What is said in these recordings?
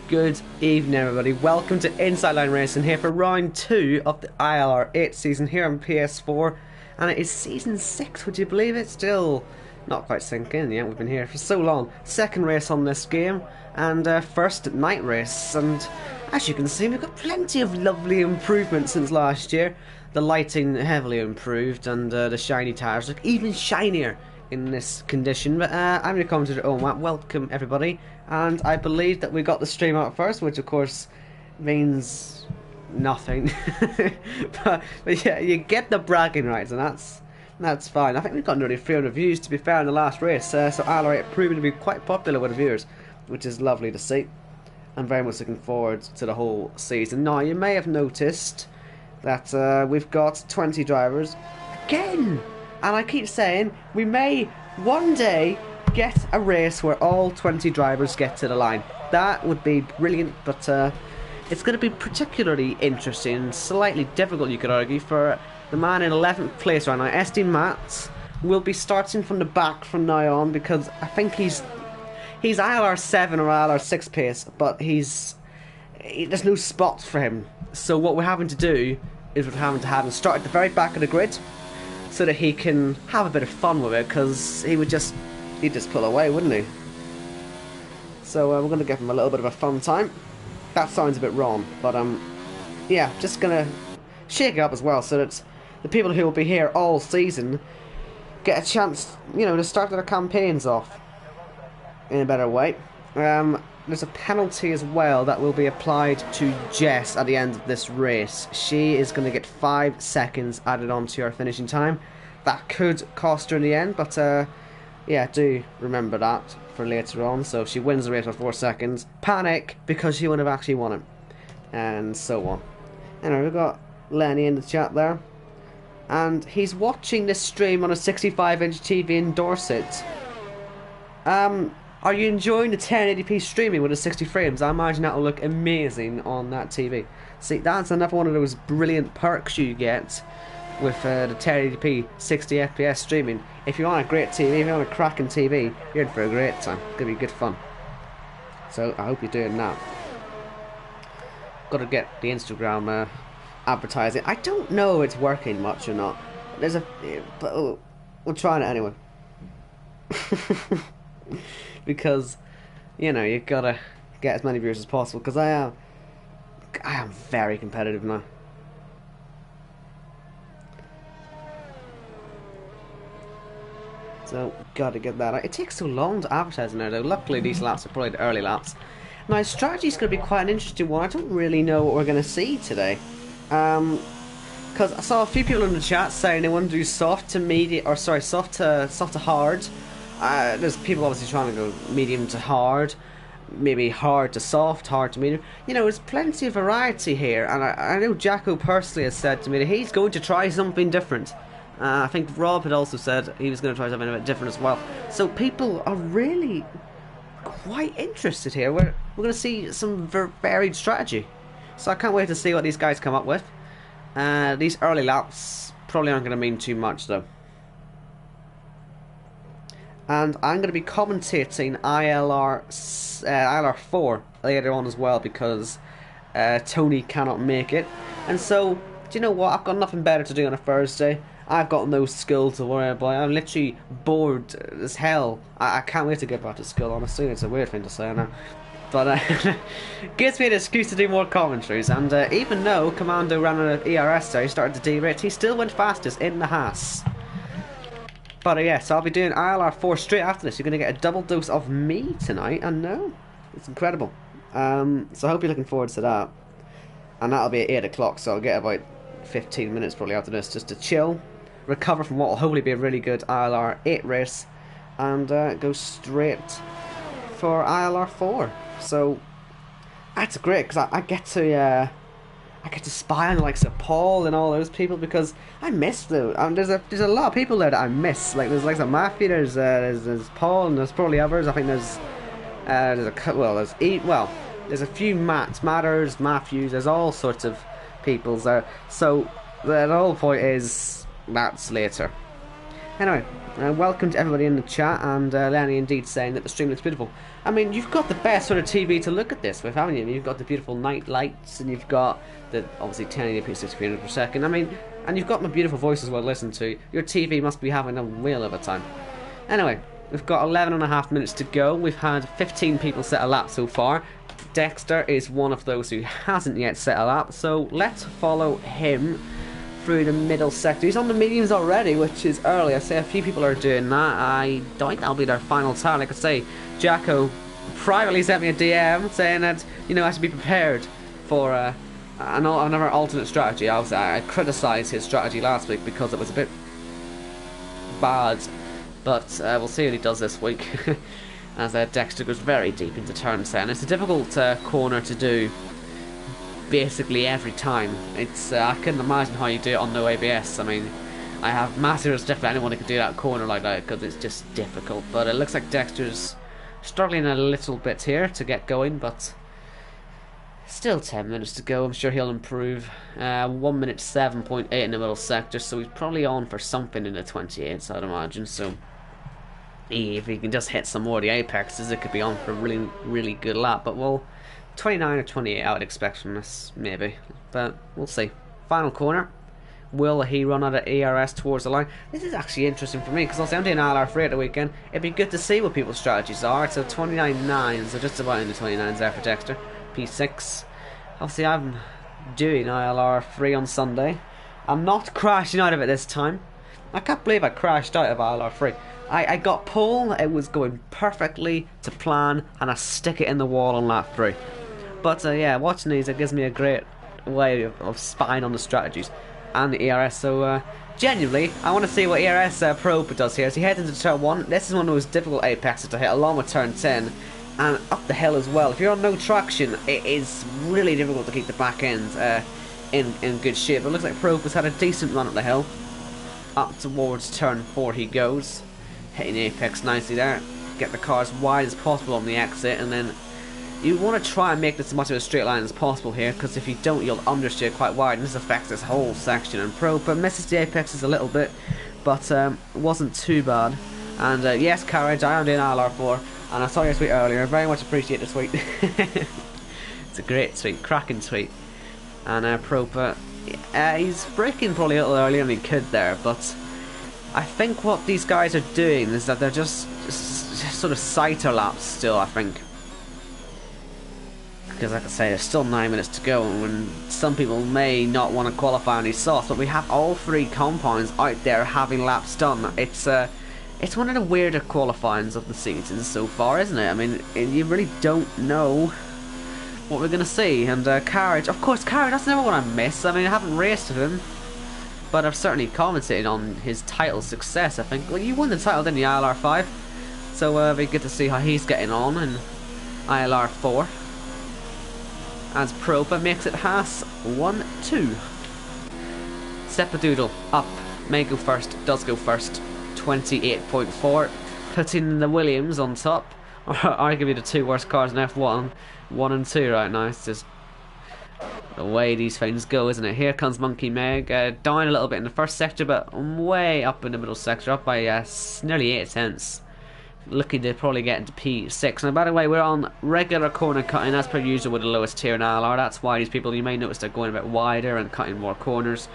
Good evening, everybody. Welcome to Inside Line Racing here for round 2 of the ILR8 season here on PS4, and it is season 6. Would you believe it? Still not quite sink in yet. We've been here for so long. Second race on this game, and first night race. And as you can see, we've got plenty of lovely improvements since last year. The lighting heavily improved, and the shiny tires look even shinier in this condition. But I'm going to come to the welcome everybody, and I believe that we got the stream out first, which of course means nothing. but yeah, you get the bragging rights, and that's fine. I think we've got nearly 300 views, to be fair, in the last race, so ILR8 proving to be quite popular with the viewers, which is lovely to see. I'm very much looking forward to the whole season. Now, you may have noticed that we've got 20 drivers again. And I keep saying, we may one day get a race where all 20 drivers get to the line. That would be brilliant, but it's going to be particularly interesting and slightly difficult, you could argue, for the man in 11th place right now. SD Matt will be starting from the back from now on, because I think he's ILR7 or ILR6 pace, but there's no spots for him. So what we're having to do is we're having to have him start at the very back of the grid, so that he can have a bit of fun with it, because he'd just pull away, wouldn't he? So we're going to give him a little bit of a fun time. That sounds a bit wrong, but yeah, just going to shake it up as well, so that the people who will be here all season get a chance, you know, to start their campaigns off in a better way. There's a penalty as well that will be applied to Jess at the end of this race. She is going to get 5 seconds added on to her finishing time. That could cost her in the end, but yeah, do remember that for later on. So if she wins the race by 4 seconds, panic, because she would have actually won it, and so on. Anyway, we've got Lenny in the chat there, and he's watching this stream on a 65-inch TV in Dorset. Are you enjoying the 1080p streaming with the 60 frames? I imagine that will look amazing on that TV. See, that's another one of those brilliant perks you get with the 1080p 60 FPS streaming. If you're on a great TV, if you're on a cracking TV, you're in for a great time. It's going to be good fun. So I hope you're doing that. Got to get the Instagram advertising. I don't know if it's working much or not. But we're trying it anyway. Because, you know, you gotta get as many viewers as possible, because I am very competitive now. So, gotta get that out. It takes so long to advertise now, though. Luckily, these laps are probably the early laps. Now, strategy's gonna be quite an interesting one. I don't really know what we're gonna see today. Because I saw a few people in the chat saying they want to do soft to medium, or sorry, soft to hard. There's people obviously trying to go medium to hard, maybe hard to soft, hard to medium. You know, there's plenty of variety here, and I know Jacko personally has said to me that he's going to try something different. I think Rob had also said he was going to try something a bit different as well. So people are really quite interested here. We're going to see some varied strategy. So I can't wait to see what these guys come up with. These early laps probably aren't going to mean too much, though. And I'm going to be commentating ILR4 later on as well, because Tony cannot make it. And so, do you know what? I've got nothing better to do on a Thursday. I've got no school to worry about. I'm literally bored as hell. I can't wait to get back to school, honestly. It's a weird thing to say now. But gives me an excuse to do more commentaries. And even though Commando ran an ERS there, he started to derate, he still went fastest in the Haas. But yeah, so I'll be doing ILR4 straight after this. You're going to get a double dose of me tonight, and no, it's incredible. So I hope you're looking forward to that. And that'll be at 8 o'clock, so I'll get about 15 minutes probably after this just to chill, recover from what will hopefully be a really good ILR8 race, and go straight for ILR4. So that's great, because I get to spy on the likes of Paul and all those people, because I miss them. There's a lot of people there that I miss. Like there's like Matthew, there's Paul, and there's probably others. I think there's a few Matters, Matthews. There's all sorts of peoples there. So the whole point is that's later. Anyway, welcome to everybody in the chat, and Lenny indeed saying that the stream looks beautiful. I mean, you've got the best sort of TV to look at this with, haven't you? I mean, you've got the beautiful night lights, and you've got the obviously 1080p 60 frames per second. I mean, and you've got my beautiful voice as well to listen to. Your TV must be having a whale of a time. Anyway, we've got 11.5 minutes to go. We've had 15 people set a lap so far. Dexter is one of those who hasn't yet set a lap, so let's follow him through the middle sector. He's on the mediums already, which is early. I say a few people are doing that. I doubt that'll be their final time. Like I say, Jacko privately sent me a DM saying that, you know, I should be prepared for another alternate strategy. I criticised his strategy last week because it was a bit bad, but we'll see what he does this week. As Dexter goes very deep into turn 10. It's a difficult corner to do basically every time. It's I couldn't imagine how you do it on no ABS. I mean, I have massive respect for anyone who can do that corner like that because it's just difficult. But it looks like Dexter's struggling a little bit here to get going, but still 10 minutes to go. I'm sure he'll improve. 1 minute 7.8 in the middle sector, so he's probably on for something in the 28s, I'd imagine. So if he can just hit some more of the apexes, it could be on for a really, really good lap. But well, 29 or 28 I would expect from this, maybe, but we'll see. Final corner. Will he run out of ERS towards the line? This is actually interesting for me because I'm doing ILR3 at the weekend. It'd be good to see what people's strategies are. It's a 29.9, so just about in the 29s there for Dexter. P6. Obviously I'm doing ILR3 on Sunday. I'm not crashing out of it this time. I can't believe I crashed out of ILR3. I got pole, it was going perfectly to plan, and I stick it in the wall on lap 3. But yeah, watching these, it gives me a great way of spying on the strategies and the ERS. So genuinely, I want to see what ERS Probe does here. As he heads into turn 1, this is one of those difficult apexes to hit, along with turn 10, and up the hill as well. If you're on no traction, it is really difficult to keep the back end in good shape. It looks like Probe has had a decent run up the hill. Up towards turn 4 he goes, hitting the apex nicely there. Get the car as wide as possible on the exit, and then you want to try and make this as much of a straight line as possible here, because if you don't, you'll understeer quite wide, and this affects this whole section. And Probe misses the apexes a little bit, but it wasn't too bad. And yes, Carriage, I am doing ILR4, and I saw your tweet earlier. I very much appreciate the tweet. It's a great tweet, cracking tweet. And Probe, he's braking probably a little earlier than he could there, but I think what these guys are doing is that they're just sort of sighter laps still, I think. Because like I say, there's still 9 minutes to go, and some people may not want to qualify on these softs, but we have all 3 compounds out there having laps done. It's one of the weirder qualifyings of the season so far, isn't it? I mean, you really don't know what we're going to see. And Carriage, of course, Carriage, that's never what I miss. I mean, I haven't raced with him, but I've certainly commented on his title success, I think. Well, you won the title, didn't you, ILR5? So it'll be good to see how he's getting on in ILR4. As Proba makes it Haas 1-2. Sepadoodle up, may go first, does go first, 28.4, putting the Williams on top. Arguably the 2 worst cars in F1, 1 and 2 right now. It's just the way these things go, isn't it? Here comes Monkey Meg, down a little bit in the first sector, but way up in the middle sector, up by nearly 8 tenths. Looking to probably get into P6. Now, by the way, we're on regular corner cutting as per usual with the lowest tier in ILR. That's why these people, you may notice, they're going a bit wider and cutting more corners.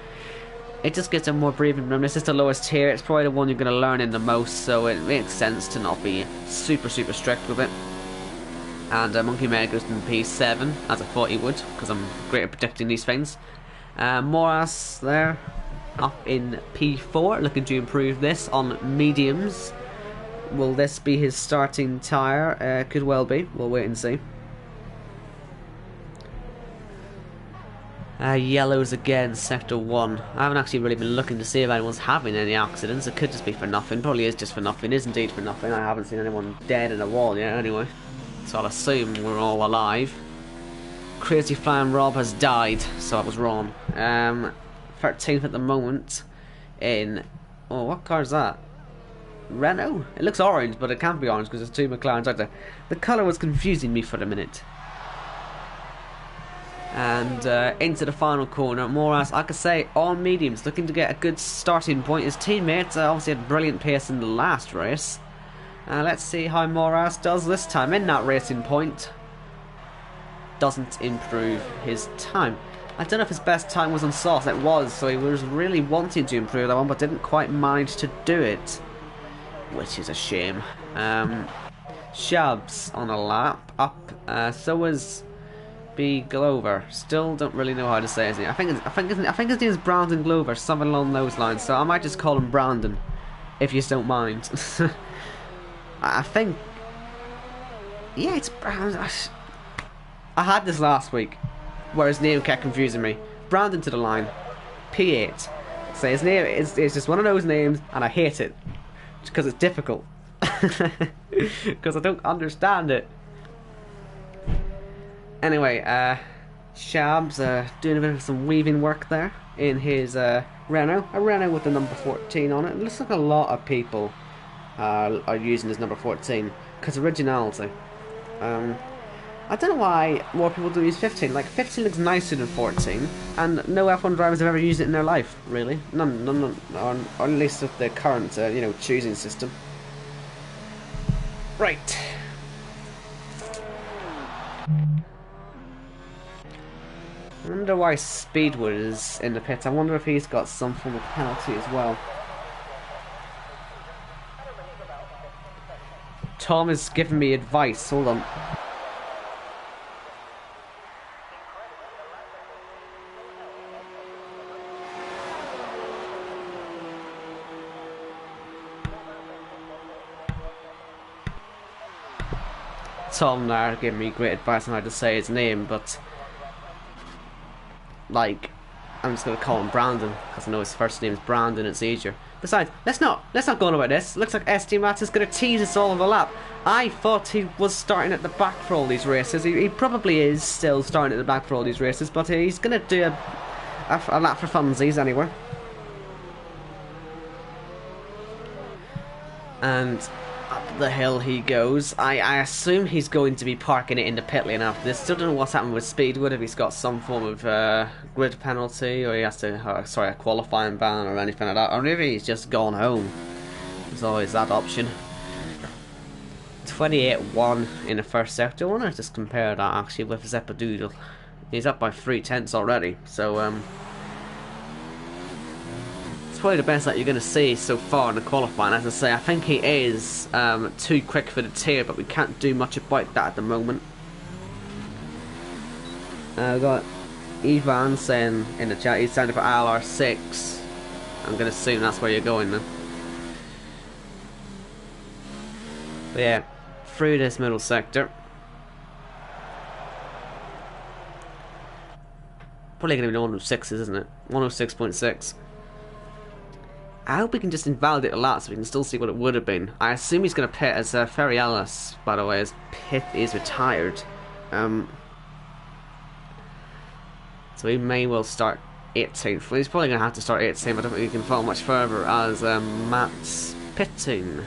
It just gives them more breathing room. This is the lowest tier. It's probably the one you're going to learn in the most, so it makes sense to not be super strict with it. And Monkey Meg goes to P7, as I thought he would, because I'm great at predicting these things. Moras there, up in P4, looking to improve this on mediums. Will this be his starting tyre? Could well be. We'll wait and see. Yellows again, sector 1. I haven't actually really been looking to see if anyone's having any accidents. It could just be for nothing. Probably is just for nothing. Is indeed for nothing. I haven't seen anyone dead in a wall yet anyway. So I'll assume we're all alive. Crazy Flying Rob has died, so I was wrong. 13th at the moment in... Oh, what car is that? Renault? It looks orange, but it can't be orange because there's 2 McLarens out there. The colour was confusing me for a minute. And into the final corner, Moras, I could say, on mediums, looking to get a good starting point. His teammates obviously had brilliant pace in the last race. Let's see how Moras does this time in that racing point. Doesn't improve his time. I don't know if his best time was on soft. It was, so he was really wanting to improve that one, but didn't quite manage to do it, which is a shame. Shabs on a lap up. So was B Glover. Still don't really know how to say his name. I think his name is Brandon Glover, something along those lines. So I might just call him Brandon, if you don't mind. I think, yeah, it's Brandon. I had this last week, where his name kept confusing me. Brandon to the line, P8. So his name is just one of those names, and I hate it because it's difficult. Because I don't understand it. Anyway, Shabs doing a bit of some weaving work there in his Renault. A Renault with the number 14 on it. It looks like a lot of people are using his number 14 because originality. I don't know why more people don't use 15. Like, 15 looks nicer than 14, and no F1 drivers have ever used it in their life, really. None, or at least with the current, choosing system. Right. I wonder why Speedwood is in the pit. I wonder if he's got some form of penalty as well. Tom is giving me advice. Hold on. Tom there giving me great advice on how to say his name, but like, I'm just gonna call him Brandon because I know his first name is Brandon. It's easier. Besides, let's not go on about this. Looks like SD Matt is gonna tease us all of a lap. I thought he was starting at the back for all these races. He probably is still starting at the back for all these races, but he's gonna do a lap for funsies anyway. And up the hill he goes. I assume he's going to be parking it in the pit lane after this. Still don't know what's happened with Speedwood, if he's got some form of grid penalty, or he has to, a qualifying ban or anything like that, or maybe he's just gone home. There's always that option. 28-1 in the first sector. I wonder if just compare that actually with Zeppadoodle. He's up by 3/10 already, so probably the best that you're going to see so far in the qualifying. As I say, I think he is too quick for the tier, but we can't do much about that at the moment. We've got Ivan saying in the chat he's sounding for ILR6. I'm going to assume that's where you're going then. But yeah, through this middle sector. Probably going to be the 106s, isn't it? 106.6. I hope we can just invalidate a lot so we can still see what it would have been. I assume he's going to pit as Ferry Ellis, by the way, as pit is retired. So he may well start 18th. Well, he's probably going to have to start 18th. I don't think he can fall much further as Matt's pitting.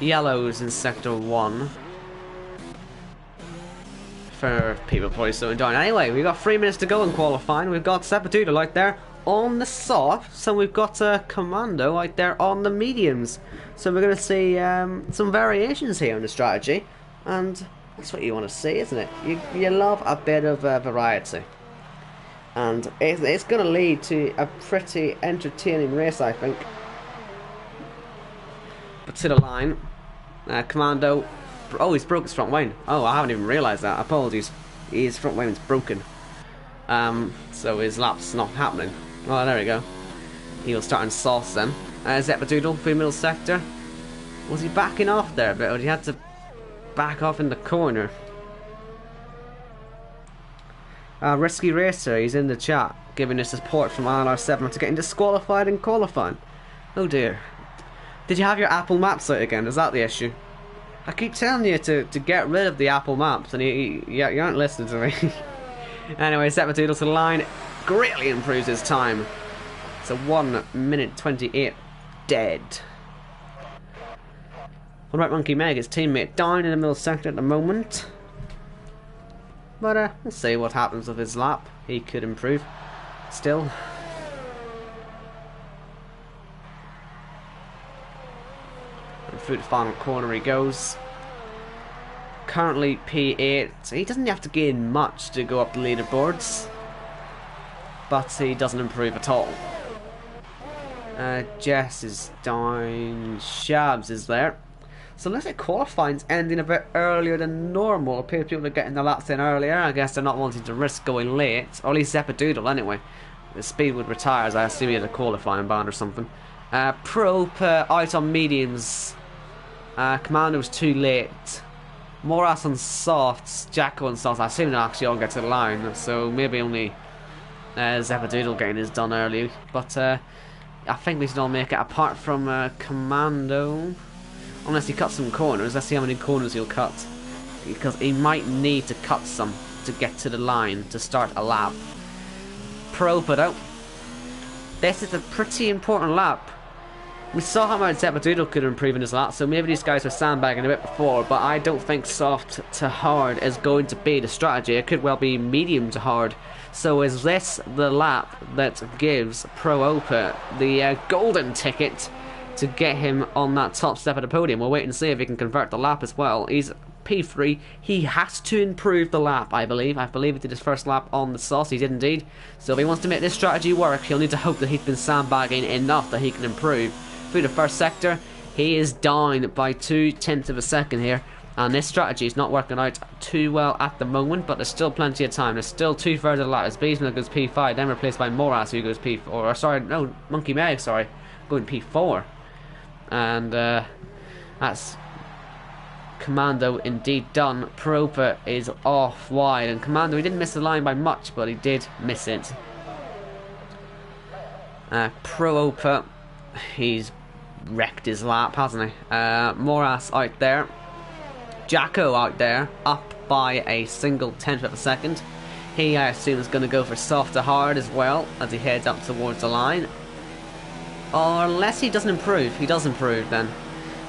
Yellows in sector 1. For people probably slowing down. Anyway, we've got 3 minutes to go in qualifying. We've got Zeppadoodle out there on the soft, so we've got Commando out there on the mediums. So we're going to see some variations here in the strategy, and that's what you want to see, isn't it? You love a bit of variety, and it's going to lead to a pretty entertaining race, I think. But to the line, Commando. Oh, he's broke his front wing. Oh, I haven't even realised that. Apologies. His front wing's broken. So his lap's not happening. Oh, there we go. He'll start in sauce then. Zeppadoodle, through middle sector. Was he backing off there a bit, or he had to back off in the corner? Risky Racer, he's in the chat, giving us support from ILR7 to getting disqualified in qualifying. Oh dear. Did you have your Apple Maps out again? Is that the issue? I keep telling you to get rid of the Apple Maps, and you aren't listening to me. Anyway, Zeppadoodle to the line. Greatly improves his time. It's a 1 minute 28 dead. What about Monkey Meg? His teammate down in the middle sector at the moment. But we'll see what happens with his lap. He could improve still. And through the final corner he goes. Currently P8. He doesn't have to gain much to go up the leaderboards, but he doesn't improve at all. Jess is down. Shabs is there. So looks like qualifying's ending a bit earlier than normal. Appears people are getting the laps in earlier. I guess they're not wanting to risk going late. Or at least Zeppadoodle anyway. The Speedwood retires. I assume he had a qualifying ban or something. Probe out on mediums. Commando's too late. Moras on softs. Jacko on softs. I assume they'll actually all get to the line. So maybe only Zeppadoodle getting his done early. But I think we should all make it apart from Commando. Unless he cuts some corners. Let's see how many corners he'll cut. Because he might need to cut some to get to the line to start a lap. Proper though. This is a pretty important lap. We saw how much Zeppadoodle could improve in his lap, so maybe these guys were sandbagging a bit before, but I don't think soft to hard is going to be the strategy. It could well be medium to hard. So is this the lap that gives Pro Opa the golden ticket to get him on that top step of the podium? We'll wait and see if he can convert the lap as well. He's P3. He has to improve the lap, I believe. I believe he did his first lap on the sauce. He did indeed. So if he wants to make this strategy work, he'll need to hope that he's been sandbagging enough that he can improve. Through the first sector, he is down by 0.2 of a second here. And this strategy is not working out too well at the moment, but there's still plenty of time. There's still 2/3 of the lap. As Beesman goes P5, then replaced by Moras, who goes P4. Or sorry, no, Monkey Meg, sorry, going P4. And that's Commando indeed done. Propa is off wide, and Commando, he didn't miss the line by much, but he did miss it. Propa, he's wrecked his lap, hasn't he? Moras out there. Jacko out there, up by a single 10th of a second. He, I assume, is going to go for soft to hard as well as he heads up towards the line. Or unless he doesn't improve. He does improve then.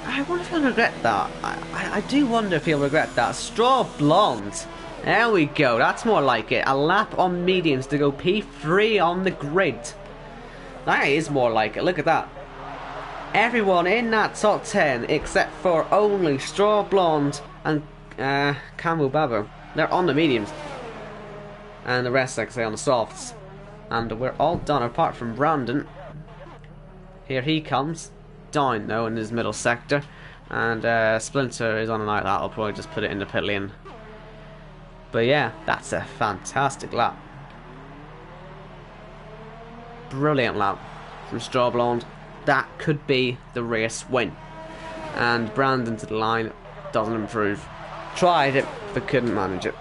I wonder if he'll regret that. I do wonder if he'll regret that. Straw Blonde. There we go. That's more like it. A lap on mediums to go P3 on the grid. That is more like it. Look at that. Everyone in that top 10 except for only Straw Blonde and Camu Babo. They're on the mediums. And the rest, like I say, on the softs. And we're all done apart from Brandon. Here he comes. Down though in his middle sector. And Splinter is on and out. That'll probably just put it in the pit lane. But yeah, that's a fantastic lap. Brilliant lap from Straw Blonde. That could be the race win. And Brandon to the line doesn't improve. Tried it but couldn't manage it.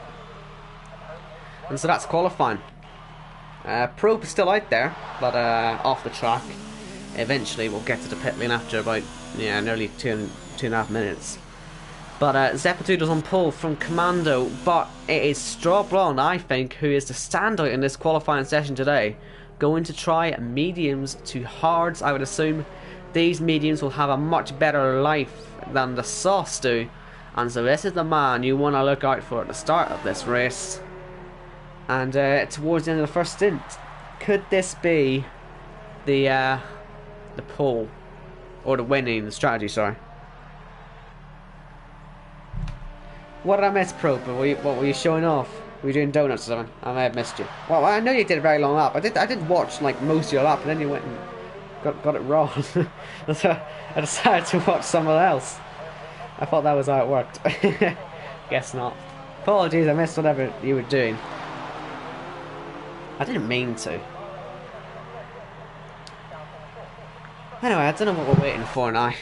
And so that's qualifying. Probe is still out there, but off the track. Eventually we'll get to the pit lane after about nearly 2.5 minutes. But Zeppadoodle's on pole from Commando, but it is Straw Blonde, I think, who is the standout in this qualifying session today. Going to try mediums to hards, I would assume. These mediums will have a much better life than the softs do. And so this is the man you want to look out for at the start of this race. And towards the end of the first stint, could this be the pole? Or the winning, the strategy, sorry. What did I miss, Probe? What were you showing off? Were you doing donuts or something? I may have missed you. Well, I know you did a very long lap. I did watch like most of your lap, and then you went and got it wrong. So I decided to watch someone else. I thought that was how it worked. Guess not. Apologies, I missed whatever you were doing. I didn't mean to. Anyway, I don't know what we're waiting for now.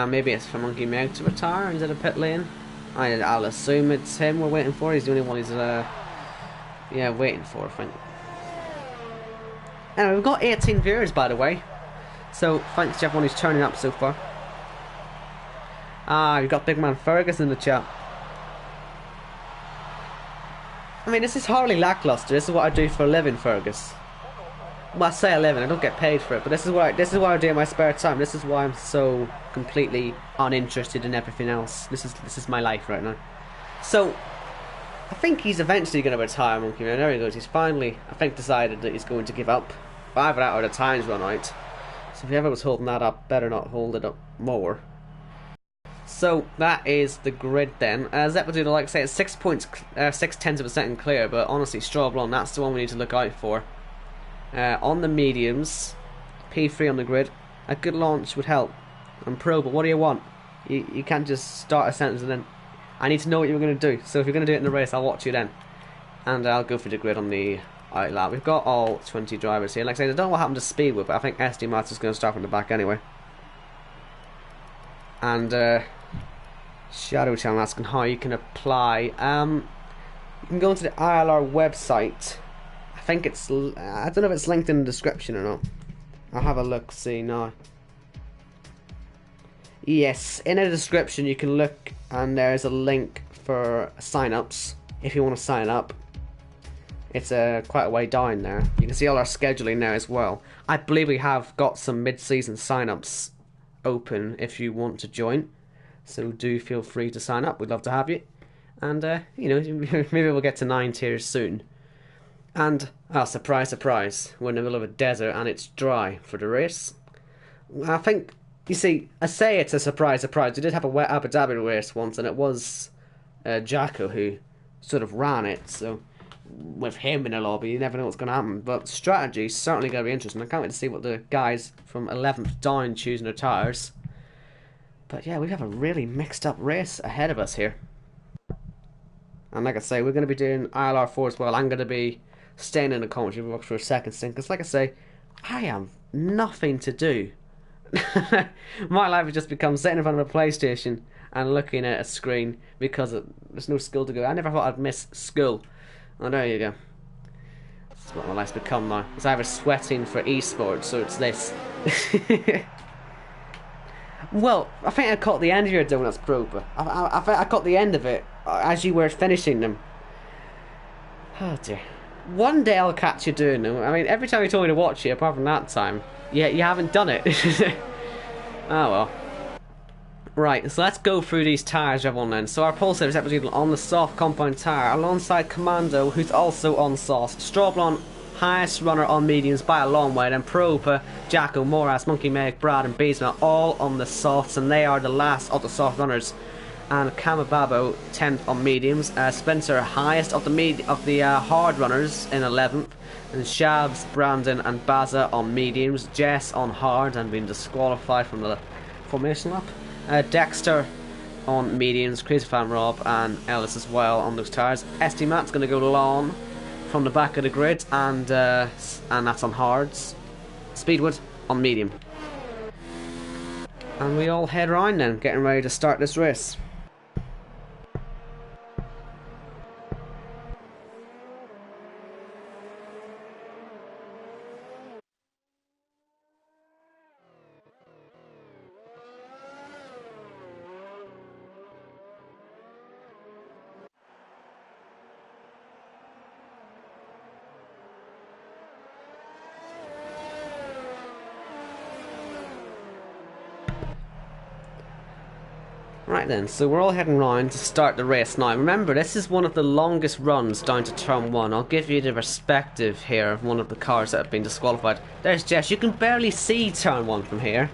Maybe it's for Monkey Meg to retire into the pit lane. I'll assume it's him we're waiting for. He's the only one who's waiting for, I think. Anyway, we've got 18 viewers, by the way. So thanks to everyone who's turning up so far. You've got Big Man Fergus in the chat. I mean, this is hardly lackluster. This is what I do for a living, Fergus. well, I say I live in. I don't get paid for it, but this is what I do in my spare time. This is why I'm so completely uninterested in everything else. This is my life right now. So I think he's eventually going to retire, Monkey Man. There he goes. He's finally, I think, decided that he's going to give up. Either that or the time's run out. So if he ever was holding that up, better not hold it up more. So that is the grid then. Zeppelin, like I say, it's 6 points, 6/10 of a second clear, but honestly, Strawblon, that's the one we need to look out for. On the mediums, P3 on the grid, a good launch would help. I'm pro, but what do you want? You can't just start a sentence and then... I need to know what you're going to do, so if you're going to do it in the race, I'll watch you then. And I'll go through the grid on the ILR. We've got all 20 drivers here. Like I said, I don't know what happened to Speedwood, but I think SD Masters is going to start from the back anyway. And Shadow Channel asking how you can apply. You can go into the ILR website. I think it's... I don't know if it's linked in the description or not. I'll have a look, see now. Yes, in the description you can look and there's a link for sign-ups if you want to sign up. It's quite a way down there. You can see all our scheduling there as well. I believe we have got some mid-season sign-ups open if you want to join. So do feel free to sign up. We'd love to have you. And, you know, maybe we'll get to 9 tiers soon. And, surprise, surprise, we're in the middle of a desert and it's dry for the race. I think... You see, I say it's a surprise, surprise. We did have a wet Abu Dhabi race once, and it was Jacko who sort of ran it. So, with him in the lobby, you never know what's going to happen. But strategy is certainly going to be interesting. I can't wait to see what the guys from 11th down choosing their tyres. But yeah, we have a really mixed up race ahead of us here. And like I say, we're going to be doing ILR4 as well. I'm going to be staying in the commentary box for a second stint. Because like I say, I have nothing to do. My life has just become sitting in front of a PlayStation and looking at a screen because there's no school to go. I never thought I'd miss school. Oh, there you go. That's what my life's become now. It's either sweating for esports or it's this. Well, I think I caught the end of your donuts, bro. I think I caught the end of it as you were finishing them. Oh dear. One day I'll catch you doing them. I mean, every time you told me to watch it, apart from that time, yeah, you haven't done it. Oh well. Right, so let's go through these tyres, everyone then. So our pole saver is on the soft compound tyre, alongside Commando, who's also on soft. Strawblon, highest runner on mediums by a long way. Then Propa, Jacko, Moras, Monkey Meg, Brad and Beesma, all on the softs, and they are the last of the soft runners. And Kamababo, 10th on mediums. Spencer, highest of the hard runners in 11th. And Shabs, Brandon and Baza on mediums. Jess on hard and being disqualified from the formation lap. Dexter on mediums. Crazy Fan Rob and Ellis as well on those tyres. SD Matt's going to go long from the back of the grid, and that's on hards. Speedwood on medium. And we all head round then, getting ready to start this race. Right then, so we're all heading round to start the race now. Remember, this is one of the longest runs down to turn 1. I'll give you the perspective here of one of the cars that have been disqualified. There's Jess. You can barely see turn 1 from here.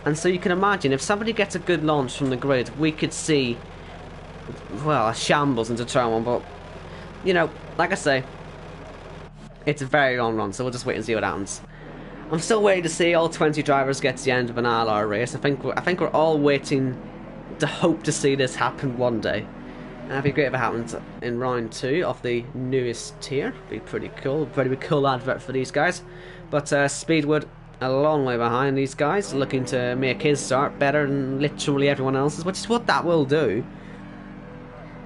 And so you can imagine, if somebody gets a good launch from the grid, we could see, well, a shambles into turn 1. But, you know, like I say, it's a very long run, so we'll just wait and see what happens. I'm still waiting to see all 20 drivers get to the end of an ILR race. I think we're all waiting to hope to see this happen one day. And it'd be great if it happens in round 2 of the newest tier. Be pretty cool. Pretty cool advert for these guys. But Speedwood a long way behind these guys, looking to make his start better than literally everyone else's, which is what that will do.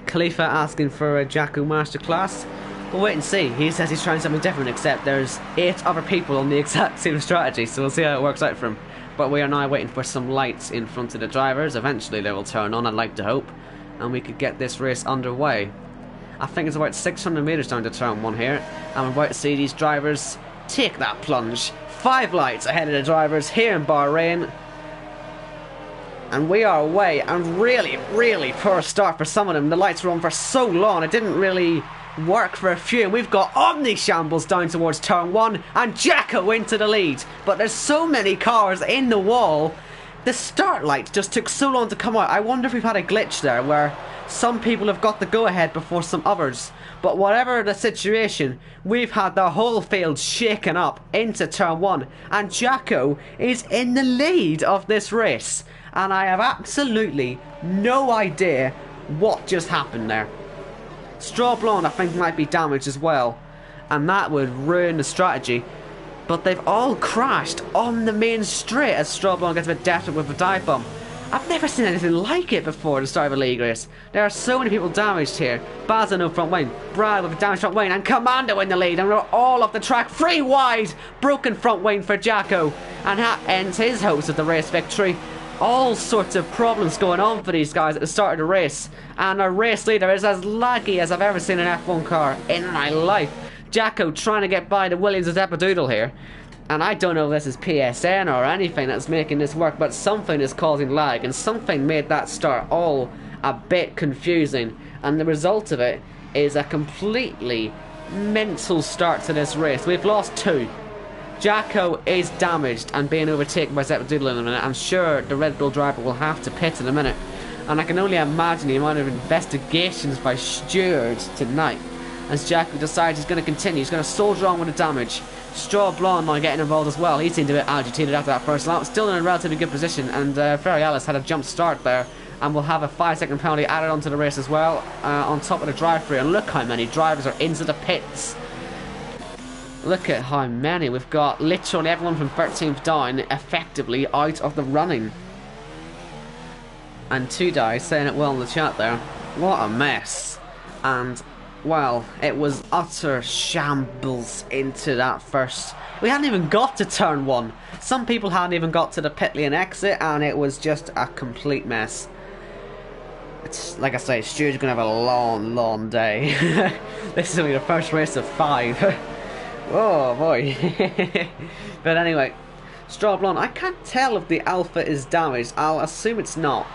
Khalifa asking for a Jacko Masterclass. We'll wait and see. He says he's trying something different, except there's 8 other people on the exact same strategy, so we'll see how it works out for him. But we are now waiting for some lights in front of the drivers. Eventually they will turn on, I'd like to hope, and we could get this race underway. I think it's about 600 metres down to turn 1 here, and we're about to see these drivers take that plunge. 5 lights ahead of the drivers here in Bahrain. And we are away, and really, really poor start for some of them. The lights were on for so long, it didn't really work for a few. And we've got Omni Shambles down towards turn 1, and Jacko into the lead. But there's so many cars in the wall, the start light just took so long to come out. I wonder if we've had a glitch there, where some people have got the go-ahead before some others. But whatever the situation, we've had the whole field shaken up into turn 1, and Jacko is in the lead of this race. And I have absolutely no idea what just happened there. Straw Blonde, I think, might be damaged as well, and that would ruin the strategy. But they've all crashed on the main straight as Straw Blonde gets a bit desperate with a dive bomb. I've never seen anything like it before at the start of a league race. There are so many people damaged here. Baza no front wing, Brad with a damaged front wing, and Commando in the lead, and we're all off the track. 3 wide, broken front wing for Jacko, and that ends his hopes of the race victory. All sorts of problems going on for these guys at the start of the race, and our race leader is as laggy as I've ever seen an F1 car in my life. Jacko trying to get by the Williams of Epidoodle here, and I don't know if this is PSN or anything that's making this work, but something is causing lag, and something made that start all a bit confusing, and the result of it is a completely mental start to this race. We've lost 2. Jacko is damaged and being overtaken by Epidoodle in a minute. I'm sure the Red Bull driver will have to pit in a minute, and I can only imagine the amount of investigations by stewards tonight as Jacko decides he's going to continue. He's going to soldier on with the damage. Straw Blonde now getting involved as well. He seemed a bit agitated after that first lap, still in a relatively good position, and Ferry Ellis had a jump start there and will have a 5-second penalty added onto the race as well, on top of the drive-through. And look how many drivers are into the pits. Look at how many. We've got literally everyone from 13th down effectively out of the running. And 2Die saying it well in the chat there. What a mess. And, well, it was utter shambles into that first. We hadn't even got to turn 1. Some people hadn't even got to the pit lane exit, and it was just a complete mess. It's, like I say, Stuart's going to have a long, long day. This is only the first race of 5. Oh boy. But anyway, Straw Blonde, I can't tell if the Alpha is damaged. I'll assume it's not,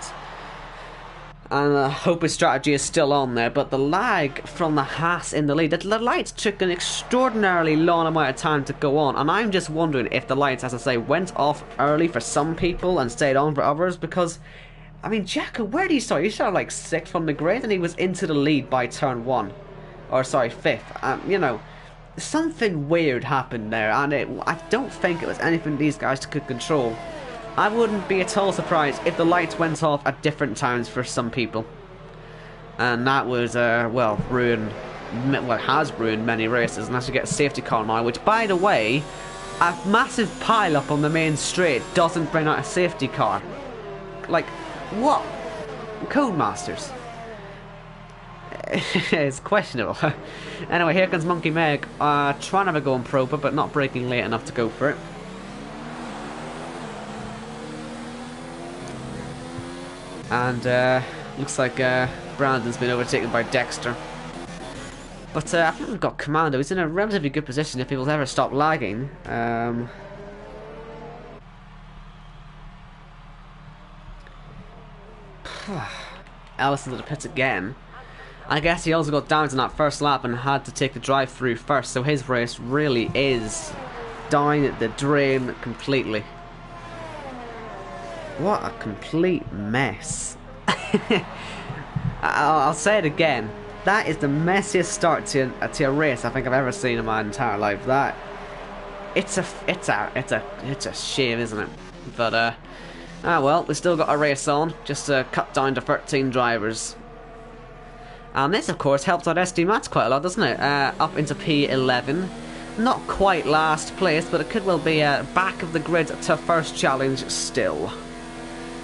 and I hope his strategy is still on there. But the lag from the Haas in the lead, the lights took an extraordinarily long amount of time to go on, and I'm just wondering if the lights, as I say, went off early for some people and stayed on for others. Because, I mean, Jacko, where did he start? He started like 6th from the grid, and he was into the lead by turn 1, or sorry, 5th. You know, something weird happened there, and I don't think it was anything these guys could control. I wouldn't be at all surprised if the lights went off at different times for some people, and that was well, has ruined many races, unless you get a safety car now, which, by the way, a massive pile up on the main straight doesn't bring out a safety car. Like, what? Codemasters. It's questionable. Anyway, here comes Monkey Meg, trying to have a go on Proper, but not braking late enough to go for it. And looks like Brandon's been overtaken by Dexter. But I think we've got Commando. He's in a relatively good position if he will ever stop lagging. Ellison to the pits again. I guess he also got damaged in that first lap and had to take the drive-through first, so his race really is down at the drain completely. What a complete mess. I'll say it again. That is the messiest start to a race I think I've ever seen in my entire life. That it's a shame, isn't it? But ah well, we still got a race on, just cut down to 13 drivers. And this, of course, helped out SD Mats quite a lot, doesn't it? Up into P11. Not quite last place, but it could well be back of the grid to first challenge still.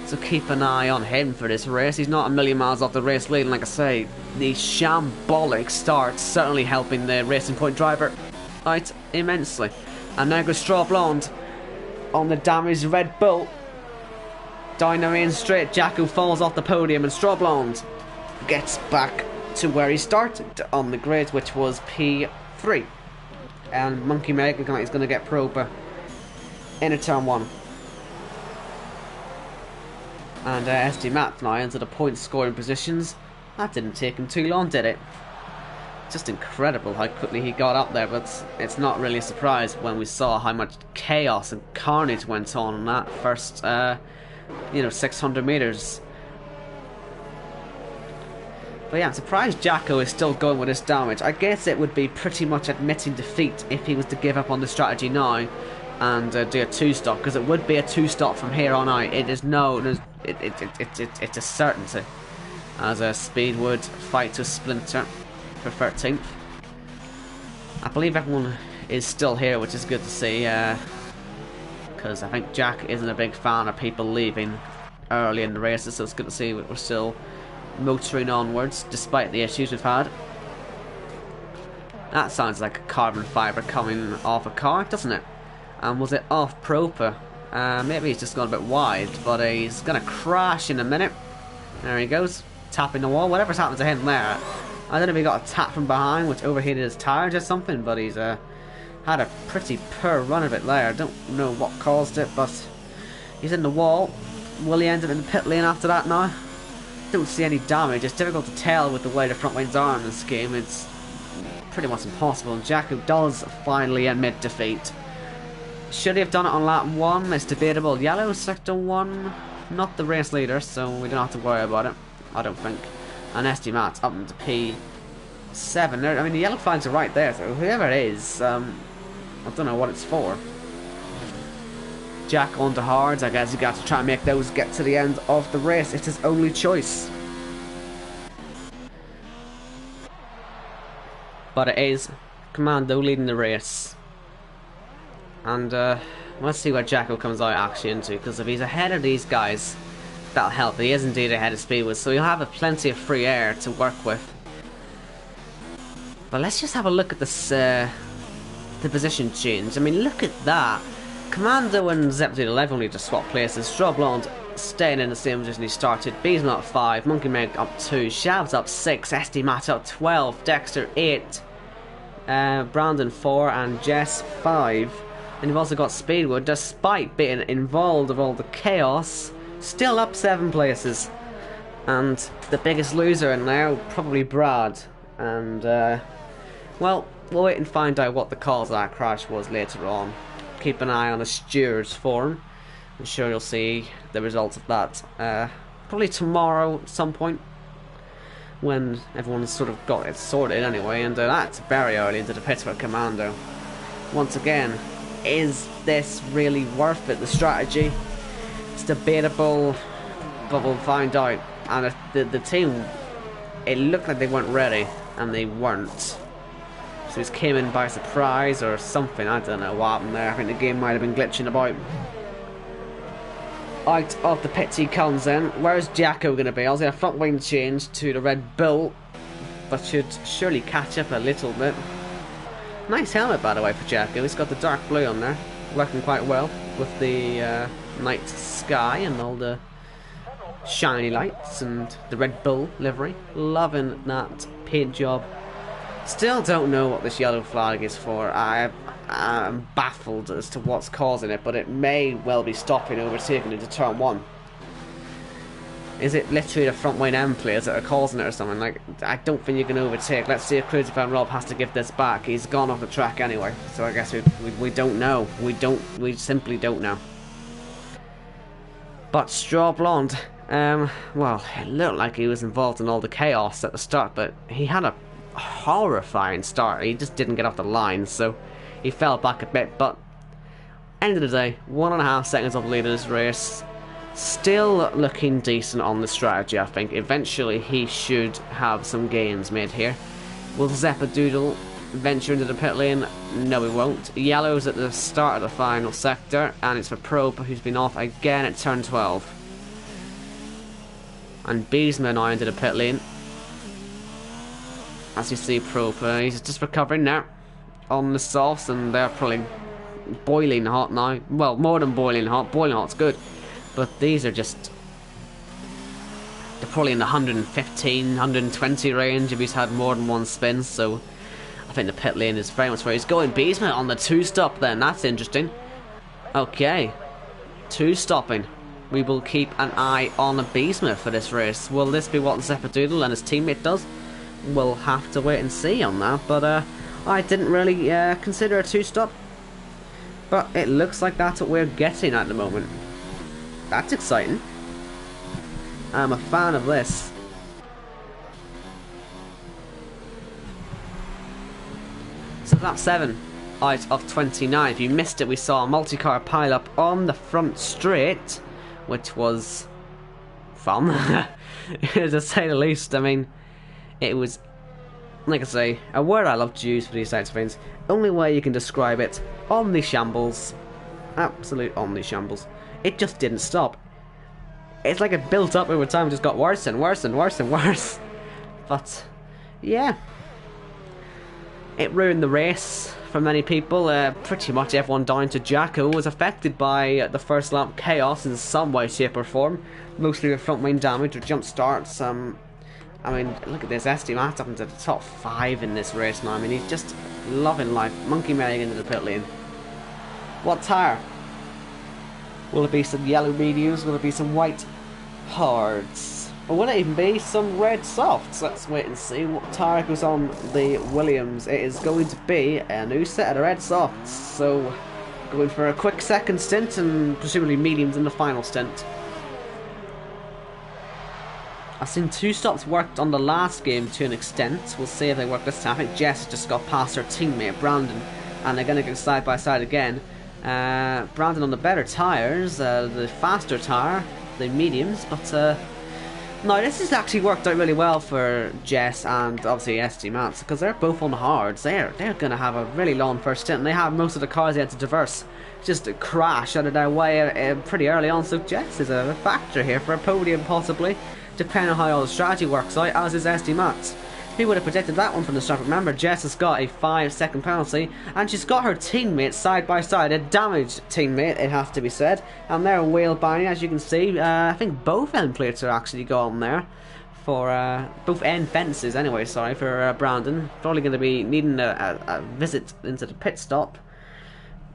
So keep an eye on him for this race. He's not a million miles off the race lead, and like I say, the shambolic start certainly helping the Racing Point driver out immensely. And now goes Straw Blonde on the damaged Red Bull. Down the main straight, Jacko falls off the podium, and Straw Blonde gets back to where he started on the grid, which was P3. And Monkey Meg is going to get Proper into turn 1. And SD Matt now into the point scoring positions. That didn't take him too long, did it? Just incredible how quickly he got up there, but it's not really a surprise when we saw how much chaos and carnage went on in that first 600 meters. But yeah, I'm surprised Jacko is still going with his damage. I guess it would be pretty much admitting defeat if he was to give up on the strategy now and do a 2-stop, because it would be a 2-stop from here on out. It is it's a certainty, as Speed would fight to Splinter for 13th. I believe everyone is still here, which is good to see, because I think Jack isn't a big fan of people leaving early in the races, so it's good to see we're still motoring onwards despite the issues we've had. That sounds like a carbon fibre coming off a car, doesn't it? And was it off Proper? Maybe he's just gone a bit wide, but he's going to crash in a minute. There he goes, tapping the wall. Whatever's happened to him there, I don't know if he got a tap from behind which overheated his tires or something, but he's had a pretty poor run of it there. I don't know what caused it, but he's in the wall. Will he end up in the pit lane after that now? Don't see any damage. It's difficult to tell with the way the front wings are in this game. It's pretty much impossible. And Jacko does finally admit defeat. Should he have done it on lap 1? It's debatable. Yellow sector 1, not the race leader, so we don't have to worry about it, I don't think. And SD Matt's up into P7 there. I mean, the yellow flags are right there, so whoever it is, I don't know what it's for. Jack onto hards. I guess you got to try and make those get to the end of the race. It's his only choice. But it is Commando leading the race. And let's see where Jacko comes out actually into, because if he's ahead of these guys, that'll help. He is indeed ahead of Speedwood, so he'll have plenty of free air to work with. But let's just have a look at this, the position change. I mean, look at that. Commando and Zep11 will need to swap places. Strawblonde staying in the same position he started. Beesman up 5, Monkey Meg up 2, Shabs up 6, SD Matt up 12, Dexter 8, Brandon 4, and Jess 5. And you've also got Speedwood, despite being involved with all the chaos, still up 7 places. And the biggest loser in there, probably Brad. And, well, we'll wait and find out what the cause of that crash was later on. Keep an eye on the stewards forum. I'm sure you'll see the results of that probably tomorrow at some point, when everyone's sort of got it sorted anyway. And that's very early into the pits for Commando. Once again, is this really worth it, the strategy? It's debatable, but we'll find out. And the team, it looked like they weren't ready, and they weren't. So he came in by surprise or something. I don't know what happened there. I think the game might have been glitching about. Out of the pits he comes in. Where's Jacko going to be? Obviously a front wing change to the Red Bull, but should surely catch up a little bit. Nice helmet, by the way, for Jacko. He's got the dark blue on there, working quite well with the night sky and all the shiny lights and the Red Bull livery. Loving that paint job. Still don't know what this yellow flag is for. I'm baffled as to what's causing it, but it may well be stopping overtaking into turn 1. Is it literally the front wing M players that are causing it or something? Like, I don't think you can overtake. Let's see if Crazy Fan Rob has to give this back. He's gone off the track anyway, so I guess we don't know. We simply don't know. But Straw Blonde, well, it looked like he was involved in all the chaos at the start, but he had a horrifying start. He just didn't get off the line, so he fell back a bit. But end of the day, 1.5 seconds of the lead of this race. Still looking decent on the strategy, I think. Eventually he should have some gains made here. Will Zeppadoodle venture into the pit lane? No, he won't. Yellow's at the start of the final sector, and it's for Probe, who's been off again at turn 12. And Beesman now into the pit lane. As you see, Probe, he's just recovering now on the softs, and they're probably boiling hot now. Well, more than boiling hot. Boiling hot's good. But these are just... they're probably in the 115, 120 range if he's had more than one spin, so... I I think the pit lane is very much where he's going. Beesman on the 2-stop then, that's interesting. Okay, 2-stopping. We will keep an eye on Beesman for this race. Will this be what Zeppadoodle and his teammate does? We'll have to wait and see on that, but I didn't really consider a 2-stop. But it looks like that's what we're getting at the moment. That's exciting. I'm a fan of this. So lap 7 out of 29. If you missed it, we saw a multi-car pile-up on the front straight, which was fun, to say the least. I mean, it was, like I say, a word I love to use for these types of things. Only way you can describe it, omni shambles. Absolute omni shambles. It just didn't stop. It's like it built up over time, just got worse and worse and worse and worse. But, yeah. It ruined the race for many people. Pretty much everyone down to Jacko was affected by the first lap chaos in some way, shape or form. Mostly with front wing damage or jump starts. I mean, look at this. SD Matt's up into the top 5 in this race now. I mean, he's just loving life. Monkey Meg into the pit lane. What tyre? Will it be some yellow mediums? Will it be some white hards? Or will it even be some red softs? Let's wait and see what tyre goes on the Williams. It is going to be a new set of red softs. So, going for a quick second stint and presumably mediums in the final stint. I've seen 2 stops worked on the last game to an extent. We'll see if they work this time. I think Jess just got past her teammate Brandon, and they're going to go side by side again. Brandon on the better tyres, the faster tyre, the mediums, but no, this has actually worked out really well for Jess and obviously SD Mats, because they're both on the hards. They're going to have a really long first stint, and they have most of the cars they had to traverse just crash out of their way pretty early on. So Jess is a factor here for a podium possibly, depending on how all the strategy works out, as is SD Mats. Who would have predicted that one from the start? Remember, Jess has got a 5-second penalty, and she's got her teammate side by side, a damaged teammate, it has to be said. And they're wheel binding, as you can see. I think both end plates are actually gone there for both end fences. Anyway, sorry for Brandon. Probably going to be needing a visit into the pit stop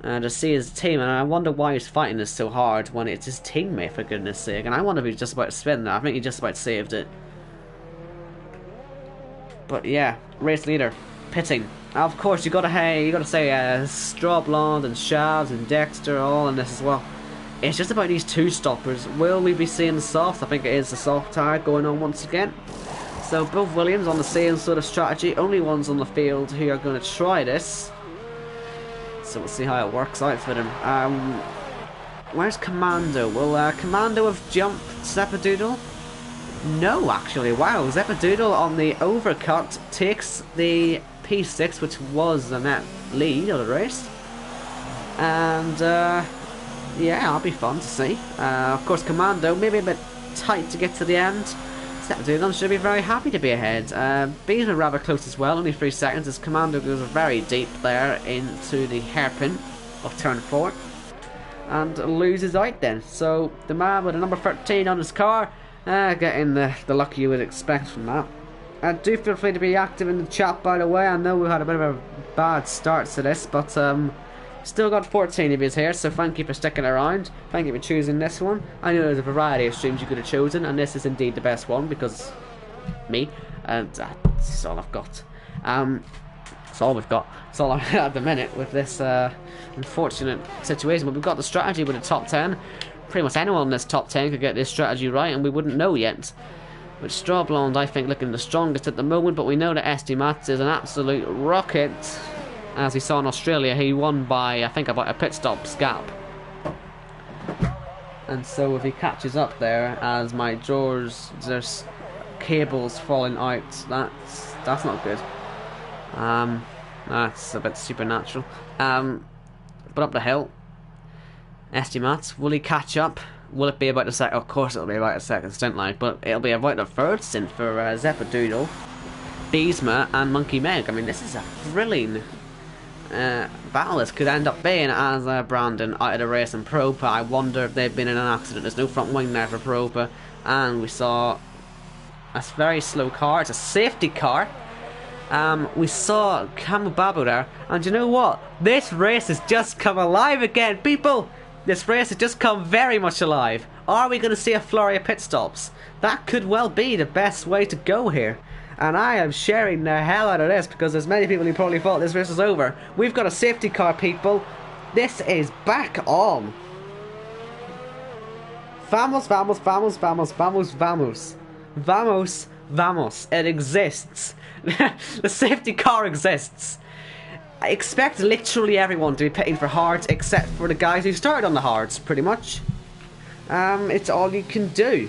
to see his team, and I wonder why he's fighting this so hard when it's his teammate, for goodness sake. And I wonder if he's just about to spin that. I think he just about saved it. But yeah, race leader, pitting. Of course, you gotta say Straw Blonde and Shavs and Dexter all in this as well. It's just about these 2 stoppers. Will we be seeing the soft? I think it is the soft tyre going on once again. So both Williams on the same sort of strategy. Only ones on the field who are going to try this. So we'll see how it works out for them. Where's Commando? Will Commando have jumped Zeppadoodle? No, actually. Wow, Zeppadoodle on the overcut takes the P6, which was the net lead of the race. And, yeah, that'll be fun to see. Of course, Commando, maybe a bit tight to get to the end. Zeppadoodle should be very happy to be ahead. Bees are rather close as well, only 3 seconds, as Commando goes very deep there into the hairpin of turn 4. And loses out then. So, the man with the number 13 on his car, getting the luck you would expect from that. Do feel free to be active in the chat, by the way. I know we had a bit of a bad start to this, but still got 14 of you here, so thank you for sticking around. Thank you for choosing this one. I know there's a variety of streams you could have chosen, and this is indeed the best one, because me, and that's all I've got. That's all we've got. That's all I've got at the minute with this unfortunate situation. But we've got the strategy with the top 10. Pretty much anyone in this top 10 could get this strategy right, and we wouldn't know yet. With Straw Blonde, I think, looking the strongest at the moment, but we know that SD Mats is an absolute rocket. As we saw in Australia, he won by, I think, about a pit stop's gap. And so if he catches up there, as my drawers, there's cables falling out, that's not good. That's a bit supernatural. But up the hill, SD Mats, will he catch up? Will it be about the second? Of course it'll be about a second stint line, but it'll be about the third stint for Zeppadoodle, Beesma and Monkey Meg. I mean, this is a thrilling battle this could end up being, as Brandon out of the race in Propa. I wonder if they've been in an accident. There's no front wing there for Propa, and we saw a very slow car. It's a safety car, We saw Camu Babu there, and you know what? This race has just come alive again, people! This race has just come very much alive. Are we going to see a flurry of pit stops? That could well be the best way to go here. And I am sharing the hell out of this because there's many people who probably thought this race was over. We've got a safety car, people. This is back on. Vamos, vamos, vamos, vamos, vamos, vamos. Vamos, vamos. It exists. The safety car exists. I expect literally everyone to be pitting for hards except for the guys who started on the hards, pretty much. It's all you can do.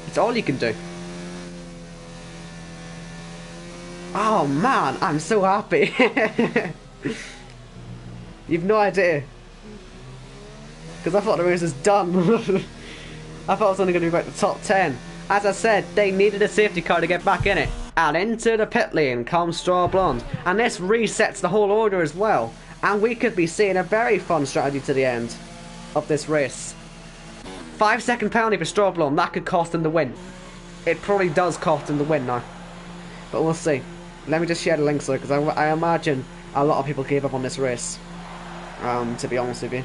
It's all you can do. Oh man, I'm so happy. You've no idea. Because I thought the race was done. I thought it was only going to be about the top 10. As I said, they needed a safety car to get back in it. And into the pit lane comes Straw Blonde. And this resets the whole order as well. And we could be seeing a very fun strategy to the end of this race. 5-second penalty for Straw Blonde. That could cost him the win. It probably does cost him the win now. But we'll see. Let me just share the links though, because I imagine a lot of people gave up on this race. To be honest with you.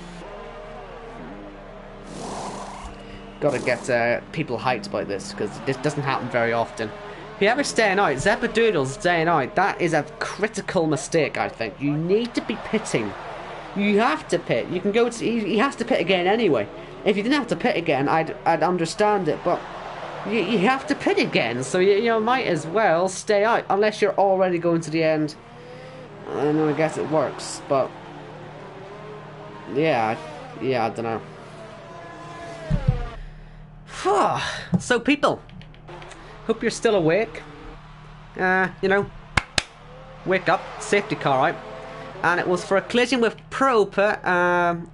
Gotta get people hyped about this, because this doesn't happen very often. Whoever's staying out, Zeppadoodle's staying out, that is a critical mistake, I think. You need to be pitting. You have to pit. You can go to, he has to pit again anyway. If you didn't have to pit again, I'd understand it, but you have to pit again, so you might as well stay out, unless you're already going to the end. And I guess it works, but yeah, I don't know. So people, hope you're still awake. Wake up, safety car out. And it was for a collision with Propa,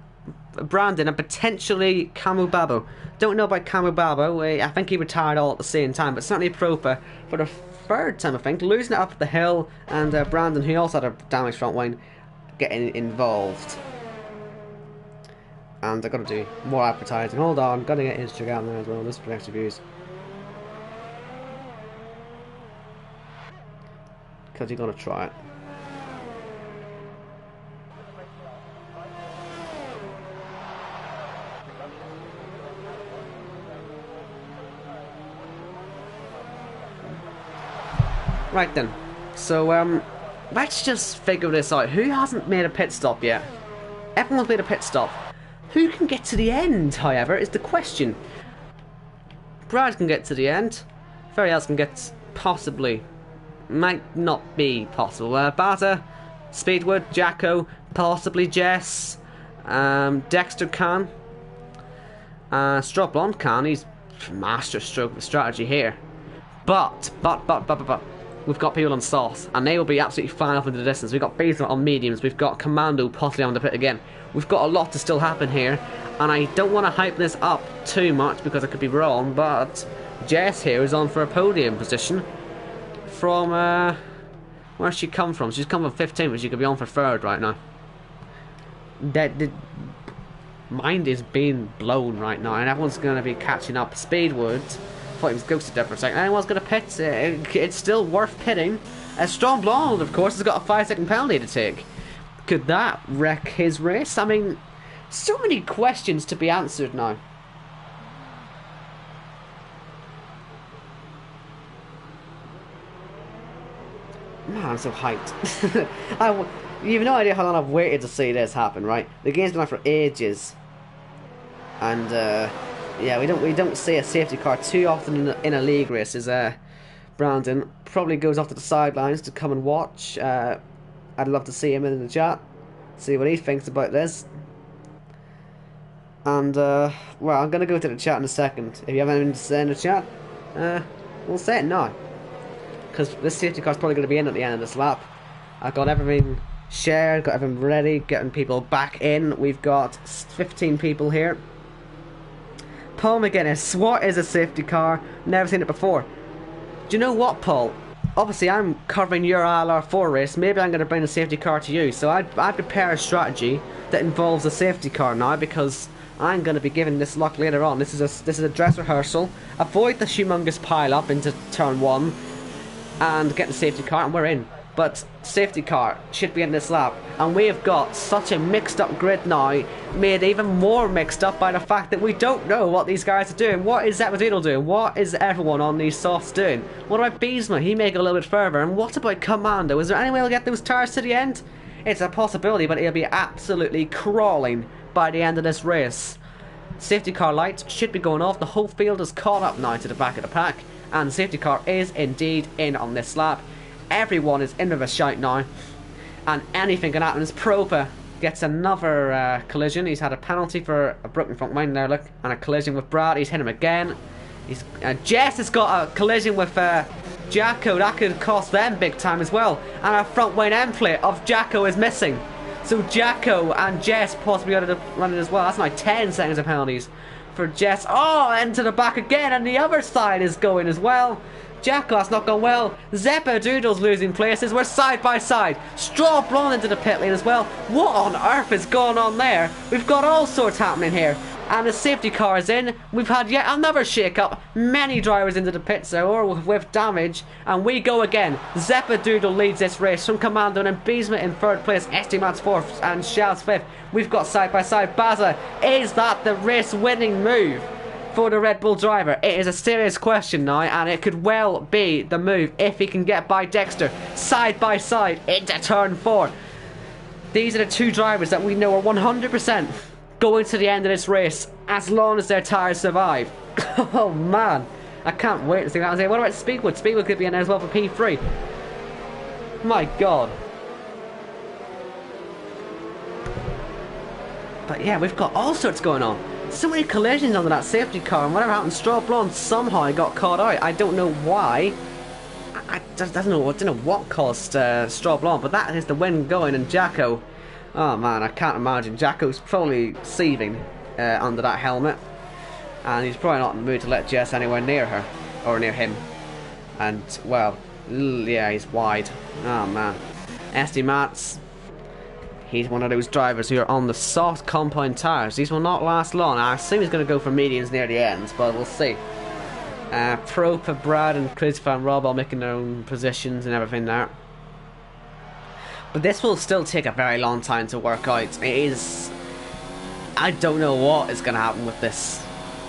Brandon, and potentially Camu Babu. Don't know about Camu Babu, I think he retired all at the same time, but certainly Propa for the third time I think, losing it up the hill, and Brandon, who also had a damaged front wing, getting involved. And I've got to do more advertising. Hold on, got to get Instagram there as well, just for extra views. Because you're going to try it. Right then, so let's just figure this out. Who hasn't made a pit stop yet? Everyone's made a pit stop. Who can get to the end, however, is the question. Brad can get to the end. Very else can get, possibly. Might not be possible. Bata, Speedwood, Jacko, possibly Jess, Dexter can. Straw Blonde can. He's master stroke of strategy here. But. We've got people on sauce, and they will be absolutely fine off into the distance. We've got Beasley on mediums, we've got Commando possibly on the pit again. We've got a lot to still happen here, and I don't want to hype this up too much because I could be wrong, but Jess here is on for a podium position from, where's she come from? She's come from 15th, but she could be on for 3rd right now. The mind is being blown right now, and everyone's going to be catching up. Speedwood, thought he was ghosted there for a second. Anyone's going to pit. It's still worth pitting. Strong Blonde, of course, has got a 5-second penalty to take. Could that wreck his race? I mean, so many questions to be answered now. Man, I'm so hyped. You have no idea how long I've waited to see this happen, right? The game's been on for ages. And, yeah, we don't see a safety car too often in a league race. As Brandon probably goes off to the sidelines to come and watch. I'd love to see him in the chat, see what he thinks about this. And well, I'm gonna go to the chat in a second. If you have anything to say in the chat, we'll say it now, because this safety car's probably gonna be in at the end of this lap. I've got everything shared, got everything ready, getting people back in. We've got 15 people here. Paul McGuinness, what is a safety car? Never seen it before. Do you know what, Paul? Obviously, I'm covering your ILR4 race. Maybe I'm going to bring a safety car to you. So I'd prepare a strategy that involves a safety car now, because I'm going to be giving this luck later on. This is a dress rehearsal. Avoid the humongous pile up into turn 1 and get the safety car, and we're in. But safety car should be in this lap, and we have got such a mixed up grid now, made even more mixed up by the fact that we don't know what these guys are doing. What is Zeppadino doing? What is everyone on these softs doing? What about Beesma? He may go a little bit further. And what about Commando? Is there any way we'll get those tires to the end? It's a possibility, but it'll be absolutely crawling by the end of this race. Safety car lights should be going off. The whole field is caught up now to the back of the pack, and the safety car is indeed in on this lap. Everyone is in with a shout now, and anything can happen as Propa gets another collision. He's had a penalty for a broken front wing there, look, and a collision with Brad. He's hit him again. Jess has got a collision with Jacko. That could cost them big time as well, and a front wing end plate of Jacko is missing. So Jacko and Jess possibly out of the running as well. That's now 10 seconds of penalties for Jess. Oh, into the back again, and the other side is going as well. Jacko, that's not gone well. Zeppadoodle's losing places. We're side by side. Straw blown into the pit lane as well. What on earth is going on there? We've got all sorts happening here. And the safety car is in. We've had yet another shake-up. Many drivers into the pits or with damage. And we go again. Zeppadoodle leads this race from Commando, and Beesma in 3rd place. Estimat's 4th and Shal's 5th. We've got side by side. Baza, is that the race-winning move for the Red Bull driver? It is a serious question now, and it could well be the move if he can get by Dexter side by side into turn 4. These are the two drivers that we know are 100% going to the end of this race as long as their tyres survive. Oh man, I can't wait to see that. What about Speedwood? Speedwood could be in there as well for P3. My god. But yeah, we've got all sorts going on. So many collisions under that safety car, and whatever happened, Straw Blonde somehow got caught out. I don't know why. I don't know what caused Straw Blonde, but that is the win going. And Jacko, oh man, I can't imagine. Jacko's probably seething under that helmet, and he's probably not in the mood to let Jess anywhere near her or near him. And well, yeah, he's wide. Oh man, SD Mats. He's one of those drivers who are on the soft compound tyres. These will not last long. I assume he's going to go for mediums near the ends, but we'll see. Propa, Brad and Christopher and Rob all making their own positions and everything there. But this will still take a very long time to work out. It is... I don't know what is going to happen with this.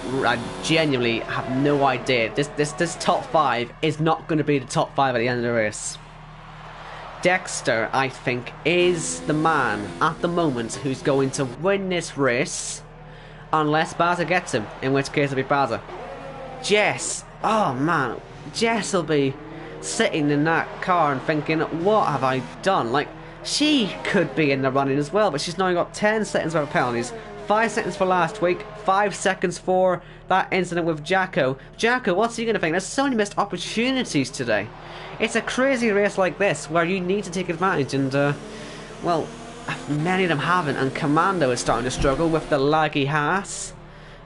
I genuinely have no idea. This top 5 is not going to be the top 5 at the end of the race. Dexter, I think, is the man at the moment who's going to win this race, unless Baza gets him, in which case it'll be Baza. Jess, oh man, Jess will be sitting in that car and thinking, what have I done? Like, she could be in the running as well, but she's now got 10 seconds worth of penalties. 5 seconds for last week, 5 seconds for that incident with Jacko. Jacko, what's he going to think? There's so many missed opportunities today. It's a crazy race like this where you need to take advantage, and well, many of them haven't, and Commando is starting to struggle with the laggy Haas.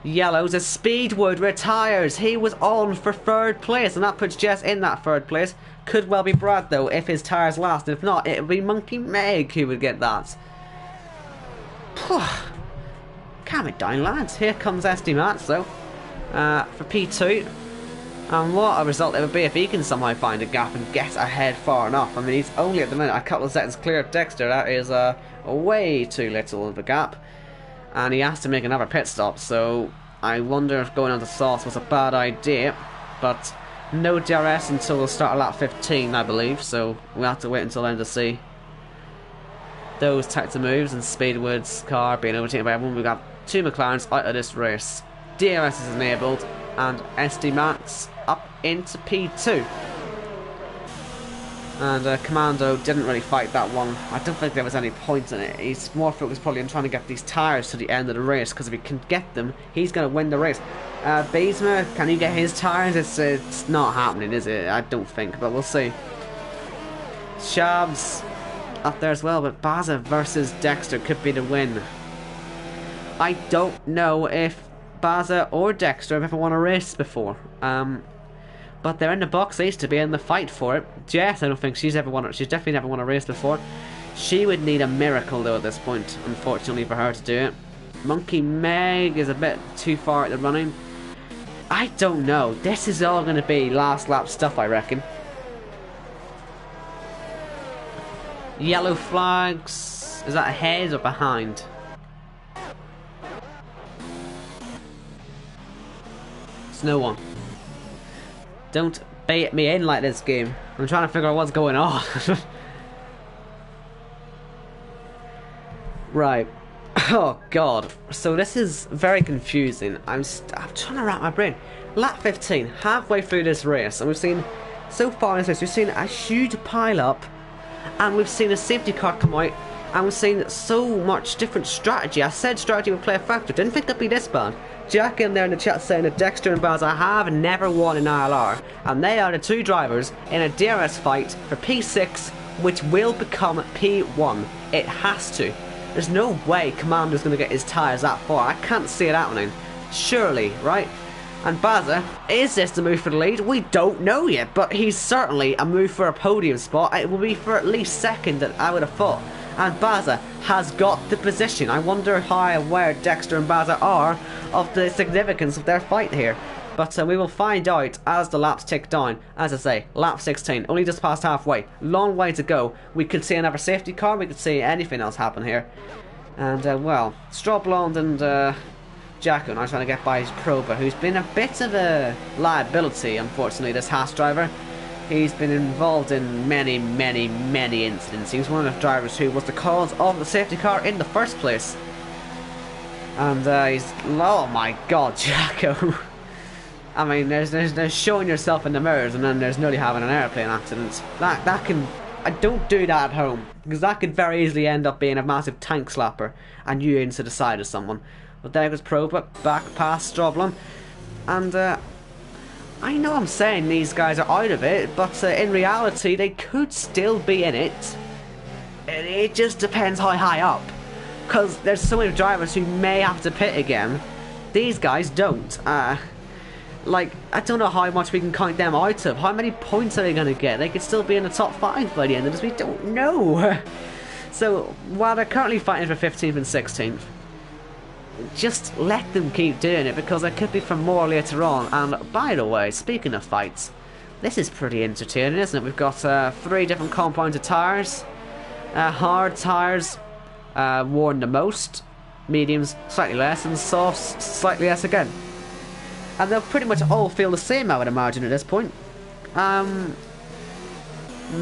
Yellows as Speedwood retires. He was on for 3rd place, and that puts Jess in that 3rd place. Could well be Brad though if his tyres last, and if not, it would be Monkey Meg who would get that. Calm it down, lads. Here comes SD Mats though for P2. And what a result it would be if he can somehow find a gap and get ahead far enough. I mean, he's only at the minute a couple of seconds clear of Dexter. That is way too little of a gap. And he has to make another pit stop, so I wonder if going on to Sauce was a bad idea. But no DRS until the start of lap 15, I believe, so we'll have to wait until then to see those types of moves. And Speedwood's car being overtaken by everyone. We've got 2 McLarens out of this race. DRS is enabled, and SD Max up into P2. And Commando didn't really fight that one. I don't think there was any point in it. He's more focused probably on trying to get these tyres to the end of the race, because if he can get them, he's going to win the race. Beesma, can he get his tyres? It's not happening, is it? I don't think, but we'll see. Shabs up there as well, but Baza versus Dexter could be the win. I don't know if Baza or Dexter have ever won a race before. But they're in the box. They used to be in the fight for it. Jess, I don't think she's ever won it. She's definitely never won a race before. She would need a miracle though at this point, unfortunately, for her to do it. Monkey Meg is a bit too far at the running. I don't know. This is all going to be last lap stuff, I reckon. Yellow flags. Is that ahead or behind? It's no one. Don't bait me in like this game. I'm trying to figure out what's going on. Right. Oh god. So this is very confusing. I'm trying to wrap my brain. Lap 15, halfway through this race, and we've seen so far in this race, we've seen a huge pile up, and we've seen a safety car come out, and we've seen so much different strategy. I said strategy would play a factor. Didn't think it'd be this bad. Jack in there in the chat saying that Dexter and Baz have never won in ILR, and they are the two drivers in a DRS fight for P6, which will become P1. It has to. There's no way Commando's going to get his tyres that far. I can't see it happening. Surely, right? And Baza, is this the move for the lead? We don't know yet, but he's certainly a move for a podium spot. It will be for at least second, that I would have thought. And Baza has got the position. I wonder how aware Dexter and Baza are of the significance of their fight here. But we will find out as the laps tick down. As I say, lap 16, only just past halfway. Long way to go. We could see another safety car, we could see anything else happen here. And, well, Straw Blonde and Jacko are trying to get by his Proba, who's been a bit of a liability, unfortunately, this Haas driver. He's been involved in many incidents. He was one of the drivers who was the cause of the safety car in the first place. And he's... oh my god, Jacko. I mean, there's showing yourself in the mirrors, and then there's nearly having an airplane accident. That can... I don't do that at home, because that could very easily end up being a massive tank slapper, and you into the side of someone. But there goes Proba, back past Strawblum, and I know I'm saying these guys are out of it, but in reality they could still be in it. It just depends how high up, because there's so many drivers who may have to pit again. These guys don't. Like, I don't know how much we can count them out of. How many points are they going to get? They could still be in the top 5 by the end of this. We don't know. So, while they're currently fighting for 15th and 16th, just let them keep doing it, because there could be for more later on. And, by the way, speaking of fights, this is pretty entertaining, isn't it? We've got 3 different compounds of tyres. Hard tyres worn the most. Mediums, slightly less. And softs, slightly less again. And they'll pretty much all feel the same, I would imagine, at this point.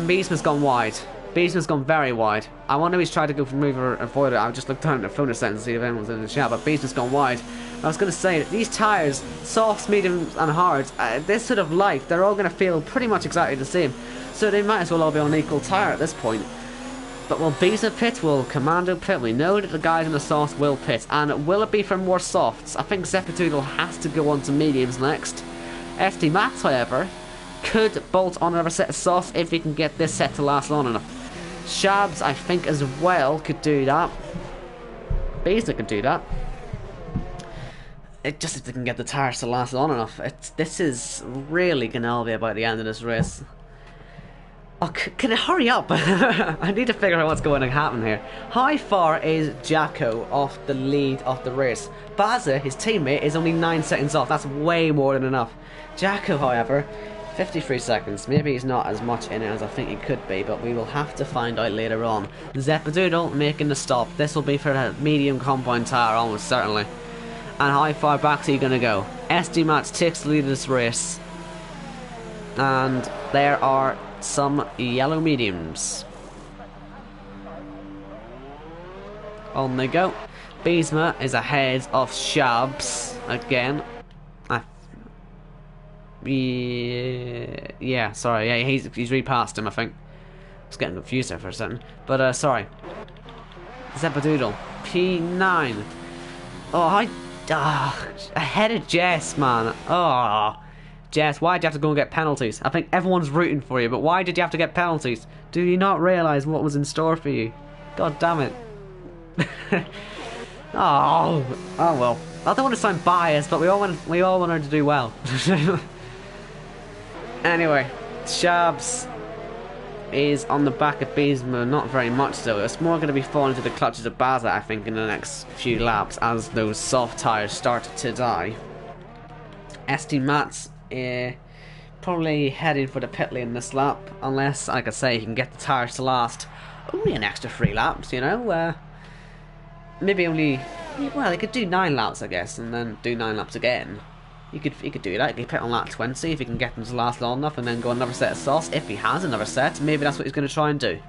Beastman's gone wide. Beastman's gone very wide. I wonder if he's tried to go for move or avoid it. I just looked down at the phone a second to see if anyone was in the chat, but Beastman's gone wide. I was going to say that these tyres, softs, mediums and hards, this sort of life, they're all going to feel pretty much exactly the same. So they might as well all be on an equal tyre at this point. But will Beastman pit? Will Commando pit? We know that the guys in the softs will pit. And will it be for more softs? I think Zeppedoodle has to go on to mediums next. FD Max, however, could bolt on another set of softs if he can get this set to last long enough. Shabs, I think, as well could do that. Beastman could do that. It just if they can get the tires to last long enough. This is really going to be about the end of this race. Oh, can it hurry up? I need to figure out what's going to happen here. How far is Jacko off the lead of the race? Baza, his teammate, is only 9 seconds off. That's way more than enough. Jacko, however, 53 seconds. Maybe he's not as much in it as I think he could be, but we will have to find out later on. Zeppedoodle making the stop. This will be for a medium compound tyre, almost certainly. And how far back are you going to go? SD Match takes the lead of this race. And there are some yellow mediums. On they go. Beesma is ahead of Shabs again. Yeah, sorry, yeah, he's repassed him, I think. I was getting confused there for a second. But, sorry. Zeppedoodle. P9. Oh, ahead of Jess, man. Oh, Jess, why'd you have to go and get penalties? I think everyone's rooting for you, but why did you have to get penalties? Do you not realise what was in store for you? God damn it. Oh well. I don't want to sound biased, but we all want her to do well. Anyway, Shabs is on the back of Beesma, not very much so. It's more going to be falling into the clutches of Baza, I think, in the next few laps as those soft tyres start to die. SD Mats probably heading for the pit lane this lap, unless, like I say, he can get the tyres to last only an extra 3 laps, you know. Maybe only, well, he could do 9 laps, I guess, and then do 9 laps again. He could do that. He could pit on lap 20 if he can get them to last long enough, and then go another set of sauce if he has another set. Maybe that's what he's going to try and do.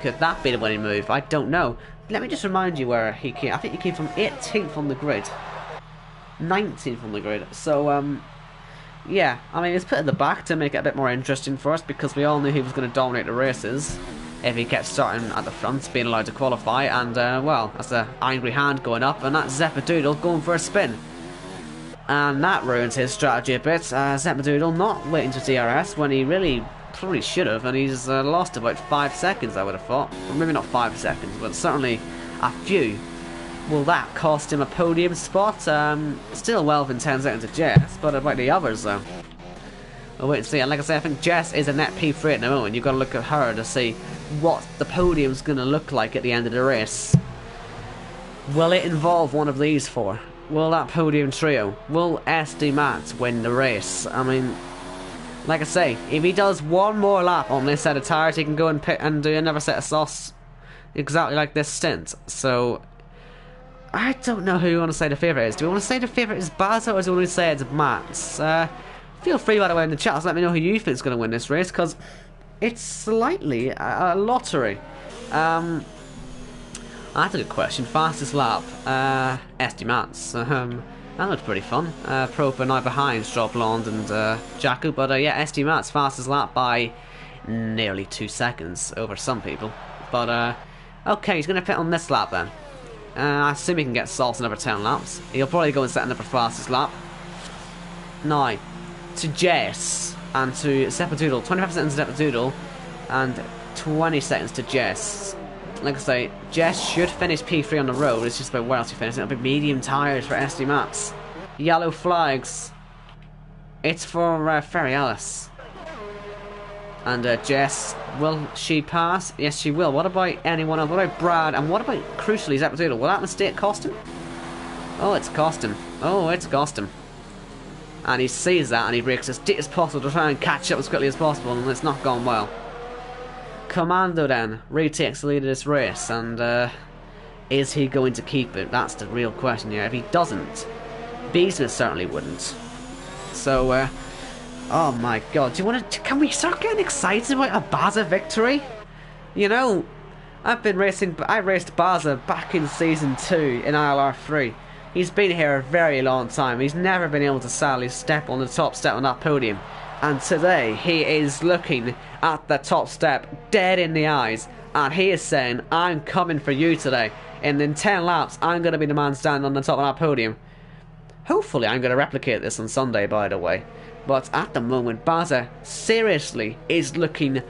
Could that be the winning move? I don't know. Let me just remind you where he came. I think he came from 18th on the grid, 19th on the grid. So yeah, I mean, he's put at the back to make it a bit more interesting for us, because we all knew he was going to dominate the races if he kept starting at the front, being allowed to qualify. And well, that's an angry hand going up, and that's Zeppadoodle going for a spin. And that ruins his strategy a bit. Zeppadoodle not waiting to DRS when he really probably should have, and he's lost about 5 seconds, I would have thought. Or maybe not 5 seconds, but certainly a few. Will that cost him a podium spot? Still well within 10 seconds of Jess, but about the others though, we'll wait and see. And like I say, I think Jess is a net P3 at the moment. You've got to look at her to see what the podium's going to look like at the end of the race. Will it involve one of these 4? Will that podium trio? Will SD Mats win the race? I mean, like I say, if he does one more lap on this set of tyres, he can go and pit and do another set of sauce exactly like this stint. So I don't know who you want to say the favourite is. Do we want to say the favourite is Baza, or do we want to say it's Mats? Feel free, by the way, in the chat, let me know who you think is going to win this race, because it's slightly a lottery. That's a good question. Fastest lap, SD Mats. That looked pretty fun. Proper now behind Stropland and Jakku, but yeah, SD Mats fastest lap by nearly 2 seconds over some people. But okay, he's going to pit on this lap then. I assume he can get Salt another 10 laps. He'll probably go and set another fastest lap. Now, to Jess and to Zeppadoodle, 25 seconds to Zeppadoodle and 20 seconds to Jess. Like I say, Jess should finish P3 on the road. It's just about where else he finishes. It'll be medium tyres for SD Mats. Yellow flags. It's for Ferry Alice. And Jess, will she pass? Yes, she will. What about anyone else? What about Brad? And what about, crucially, Zeppadoodle? Will that mistake cost him? Oh, it's cost him. Oh, it's cost him. And he sees that and he breaks as deep as possible to try and catch up as quickly as possible, and it's not gone well. Commando then retakes the lead of this race, and is he going to keep it? That's the real question here. If he doesn't, Beesmith certainly wouldn't. So, oh my god, do you want to? Can we start getting excited about a Baza victory? You know, I raced Baza back in season 2 in ILR3. He's been here a very long time. He's never been able to sadly step on the top step on that podium. And today, he is looking at the top step dead in the eyes, and he is saying, I'm coming for you today. And in 10 laps, I'm going to be the man standing on the top of that podium. Hopefully, I'm going to replicate this on Sunday, by the way. But at the moment, Baza seriously is looking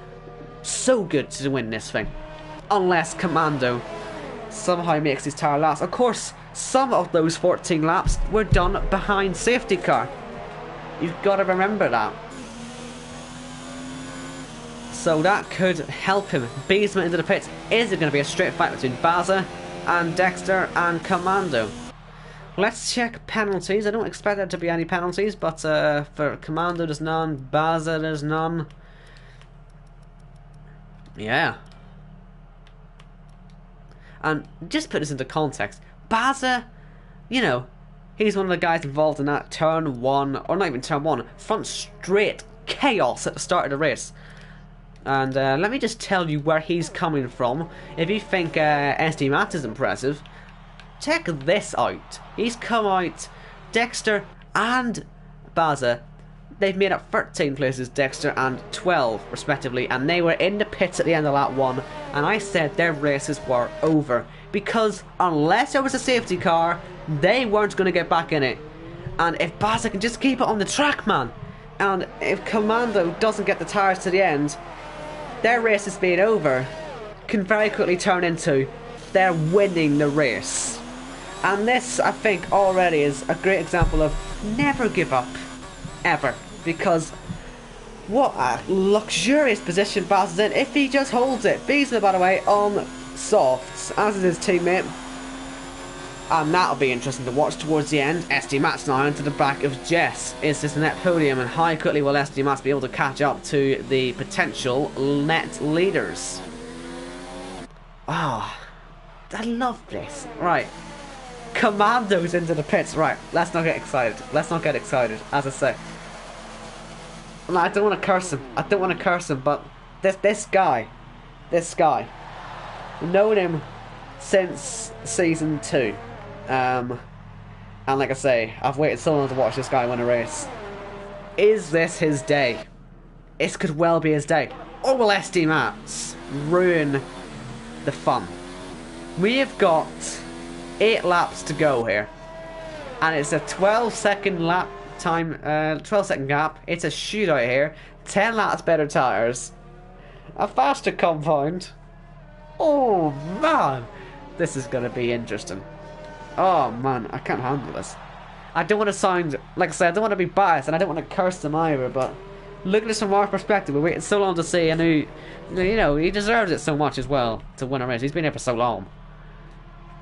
so good to win this thing. Unless Commando somehow makes his tyre last. Of course, some of those 14 laps were done behind safety car. You've got to remember that. So that could help him. Beesman into the pits. Is it going to be a straight fight between Baza and Dexter and Commando? Let's check penalties. I don't expect there to be any penalties, but for Commando there's none. Baza there's none. Yeah. And just put this into context. Baza, you know, he's one of the guys involved in that turn 1, or not even turn 1, front straight chaos at the start of the race. And let me just tell you where he's coming from. If you think SD Mats is impressive, check this out. He's come out, Dexter and Baza. They've made up 13 places, Dexter, and 12 respectively, and they were in the pits at the end of lap 1, and I said their races were over, because unless there was a safety car, they weren't going to get back in it. And if Baza can just keep it on the track, man, and if Commando doesn't get the tyres to the end, their race is being over can very quickly turn into they're winning the race. And this, I think, already is a great example of never give up, ever, because What a luxurious position Baz is in if he just holds it. Beasley, by the way, on softs, as is his teammate. And that'll be interesting to watch towards the end. SD Matt's now into the back of Jess. Is this a net podium, and how quickly will SD Matt be able to catch up to the potential net leaders? Ah, I love this. Right, commandos into the pits. Right, let's not get excited. Let's not get excited, as I say. No, I don't want to curse him. I don't want to curse him, but this guy, I've known him since season 2. And like I say, I've waited so long to watch this guy win a race. Is this his day? This could well be his day. Or will SD Mats ruin the fun? We have got 8 laps to go here, and it's a 12-second lap time, 12-second gap. It's a shootout here. 10 laps better tyres, a faster compound. Oh man, this is gonna be interesting. Oh man, I can't handle this. I don't want to sound, like I said, I don't want to be biased, and I don't want to curse them either, but look at this from our perspective. We waited so long to see, and he deserves it so much as well to win a race. He's been here for so long.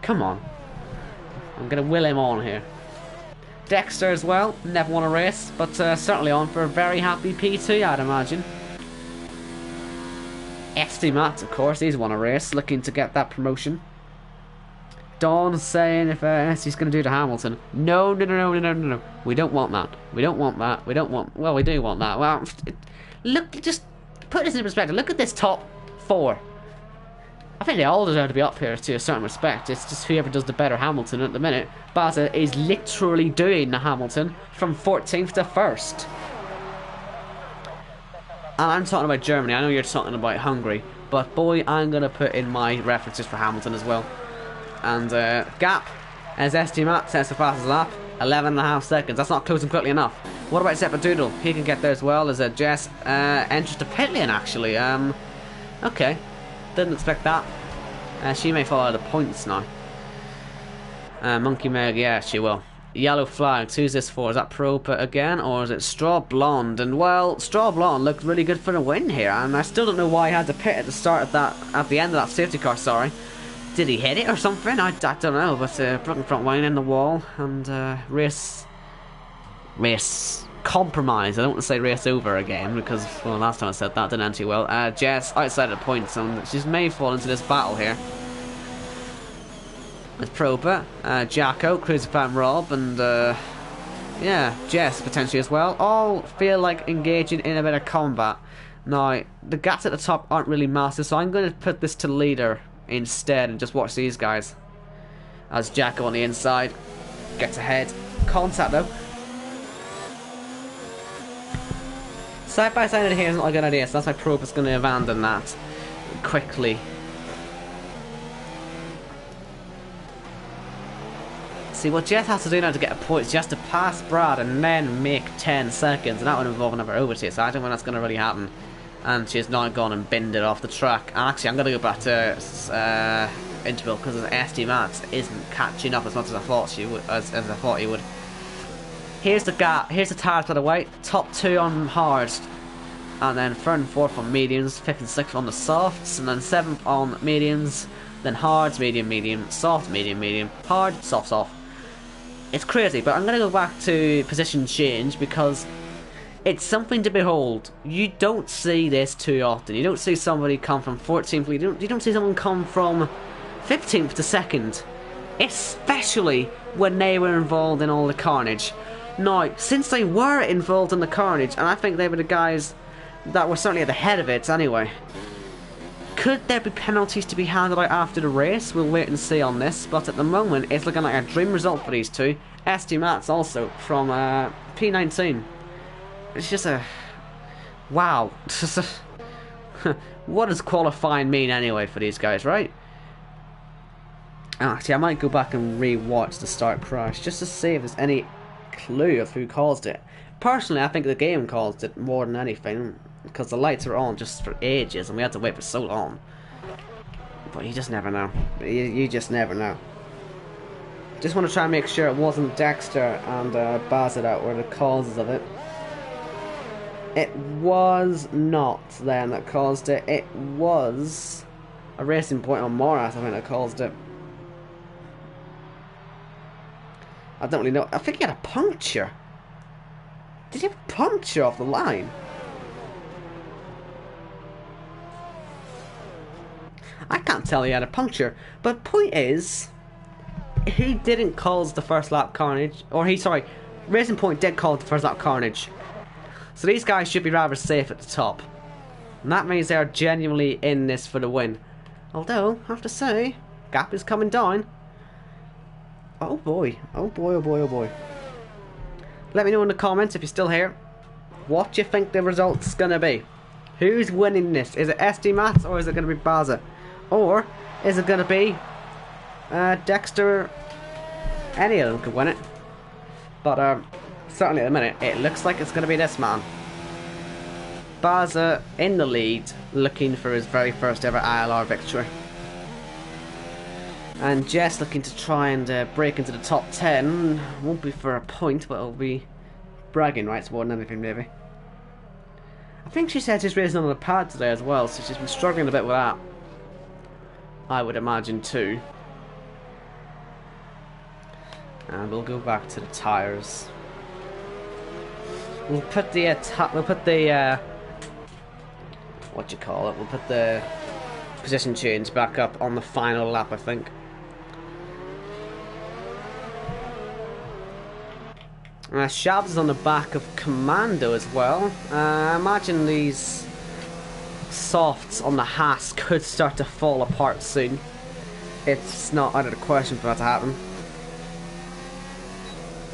Come on. I'm going to will him on here. Dexter as well, never won a race, but certainly on for a very happy P2, I'd imagine. SD Matt, of course, he's won a race, looking to get that promotion. Dawn saying if he's going to do to Hamilton. No. We don't want that. We don't want that. We don't want... Well, we do want that. Well, look, just put this in perspective. Look at this top 4. I think they all deserve to be up here to a certain respect. It's just whoever does the better Hamilton at the minute. Baza is literally doing the Hamilton from 14th to 1st. And I'm talking about Germany. I know you're talking about Hungary. But boy, I'm going to put in my references for Hamilton as well. And gap, as SD Matt sets the fastest lap, 11.5 seconds. That's not closing quickly enough. What about Zeppadoodle? He can get there as well as Jess enters the pit lane, actually. Okay, didn't expect that. She may follow the points now. Monkey Meg, yeah, she will. Yellow flags, who's this for? Is that Propa again, or is it Straw Blonde? And well, Straw Blonde looked really good for the win here, and I still don't know why he had to pit at the start of that, at the end of that safety car, sorry. Did he hit it or something? I don't know, but broken front wing in the wall, and race compromise. I don't want to say race over again, because, well, last time I said that didn't end too well. Jess outside of the points, and she's may fall into this battle here. With Proba, Jacko, Cruiser Fan Rob, and yeah, Jess potentially as well. All feel like engaging in a bit of combat. Now, the gaps at the top aren't really massive, so I'm going to put this to leader instead and just watch these guys. As Jacko on the inside gets ahead. Contact though. Side by side here is not a good idea, so that's why Probe is going to abandon that quickly. See, what Jess has to do now to get a point is just to pass Brad and then make 10 seconds, and that would involve another overtake, so I don't think that's going to really happen. And she's now gone and binned it off the track. And actually, I'm going to go back to interval because SD Max isn't catching up as much as I thought she would. As I thought he would. Here's the gap. Here's the tires, by the way. Top 2 on hards, and then 3rd and 4th on mediums, 5th and 6th on the softs, and then 7th on mediums, then hards, medium, soft, medium, hard, soft. It's crazy, but I'm going to go back to position change because it's something to behold. You don't see this too often. You don't see somebody come from 14th. You don't see someone come from 15th to 2nd. Especially when they were involved in all the carnage. Now, since they were involved in the carnage, and I think they were the guys that were certainly at the head of it anyway, could there be penalties to be handed out after the race? We'll wait and see on this. But at the moment, it's looking like a dream result for these two. SD Mats also from P19. It's just a... wow. What does qualifying mean anyway for these guys, right? Actually, I might go back and re-watch the start crash just to see if there's any clue of who caused it. Personally, I think the game caused it more than anything, because the lights were on just for ages and we had to wait for so long. But you just never know. You just never know. Just want to try and make sure it wasn't Dexter and Bazza that were the causes of it. It was not then that caused it. It was a Racing Point on Morath, I think, that caused it. I don't really know. I think he had a puncture. Did he have a puncture off the line? I can't tell he had a puncture. But point is, he didn't cause the first lap carnage. Racing Point did cause the first lap carnage. So these guys should be rather safe at the top. And that means they are genuinely in this for the win. Although, I have to say, gap is coming down. Oh boy. Oh boy, oh boy, oh boy. Let me know in the comments if you're still here. What do you think the result's going to be? Who's winning this? Is it SD Mats or is it going to be Baza? Or is it going to be Dexter? Any of them could win it. But certainly at the minute, it looks like it's going to be this man. Baza in the lead, looking for his very first ever ILR victory. And Jess looking to try and break into the top 10. Won't be for a point, but it'll be bragging rights more than anything, maybe. I think she said she's racing on the pad today as well, so she's been struggling a bit with that. I would imagine too. And we'll go back to the tyres. We'll put the what do you call it? We'll put the position change back up on the final lap, I think. Shabs is on the back of Commando as well. I imagine these softs on the Haas could start to fall apart soon. It's not out of the question for that to happen.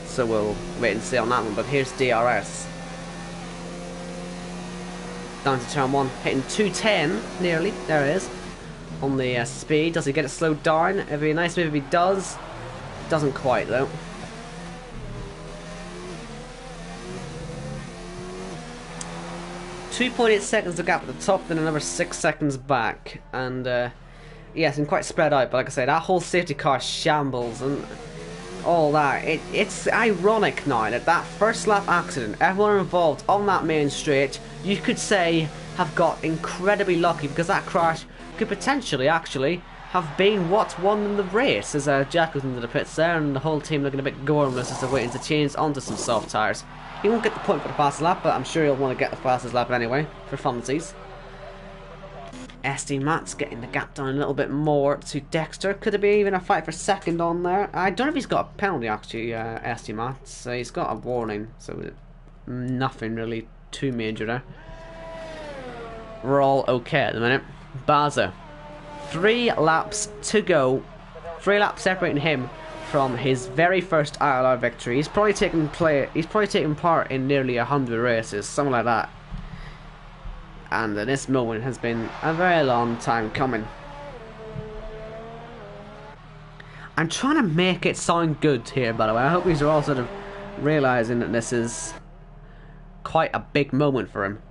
So we'll wait and see on that one. But here's DRS. Down to turn 1, hitting 210 nearly. There it is. On the speed. Does he get it slowed down? It'd be a nice move if he does. Doesn't quite though. .8 seconds the gap at the top, then another 6 seconds back. And yeah, it's been quite spread out, but like I say, that whole safety car shambles and all that. It's ironic now that that first lap accident, everyone involved on that main straight, you could say have got incredibly lucky, because that crash could potentially actually have been what won the race, as Jack goes into the pits there and the whole team looking a bit gormless as they're waiting to change onto some soft tyres. He won't get the point for the fastest lap, but I'm sure he'll want to get the fastest lap anyway, for funsies. SD Mats getting the gap down a little bit more to Dexter. Could it be even a fight for second on there? I don't know if he's got a penalty actually, SD Mats. He's got a warning, so nothing really too major there. We're all okay at the minute. Baza, 3 laps to go. 3 laps separating him from his very first ILR victory. He's probably taken part in nearly 100 races, something like that. And this moment has been a very long time coming. I'm trying to make it sound good here, by the way. I hope you're all sort of realising that this is quite a big moment for him,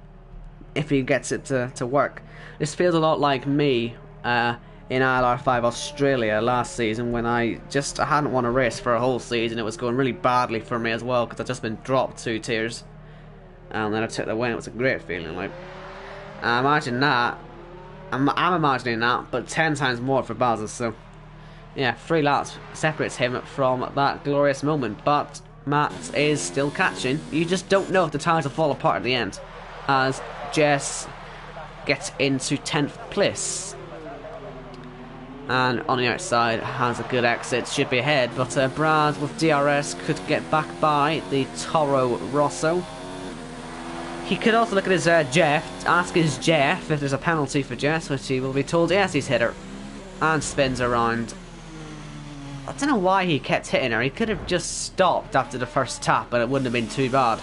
if he gets it to work. This feels a lot like me in ILR5 Australia last season, when I hadn't won a race for a whole season. It was going really badly for me as well, because I'd just been dropped 2 tiers. And then I took the win. It was a great feeling, like. I imagine that. I'm imagining that, but 10 times more for Baza. So, yeah, 3 laps separates him from that glorious moment. But Matt is still catching. You just don't know if the tyres will fall apart at the end, as Jess gets into 10th place. And on the outside has a good exit, should be ahead. But Brad with DRS could get back by the Toro Rosso. He could also look at his Jeff, ask his Jeff if there's a penalty for Jess, which he will be told yes, he's hit her. And spins around. I don't know why he kept hitting her. He could have just stopped after the first tap and it wouldn't have been too bad.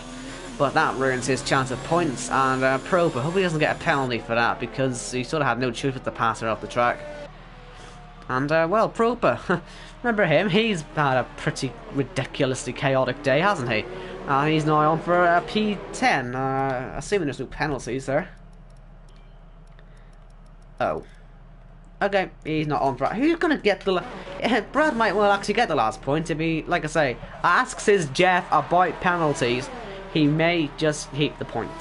But that ruins his chance of points. And Probe, I hope he doesn't get a penalty for that, because he sort of had no choice but to pass her off the track. And, well, Proper, remember him? He's had a pretty ridiculously chaotic day, hasn't he? He's now on for a P10, assuming there's no penalties there. Oh. Okay, he's not on for that. Who's going to get the... Brad might well actually get the last point if he, like I say, asks his Jeff about penalties. he may just keep the point.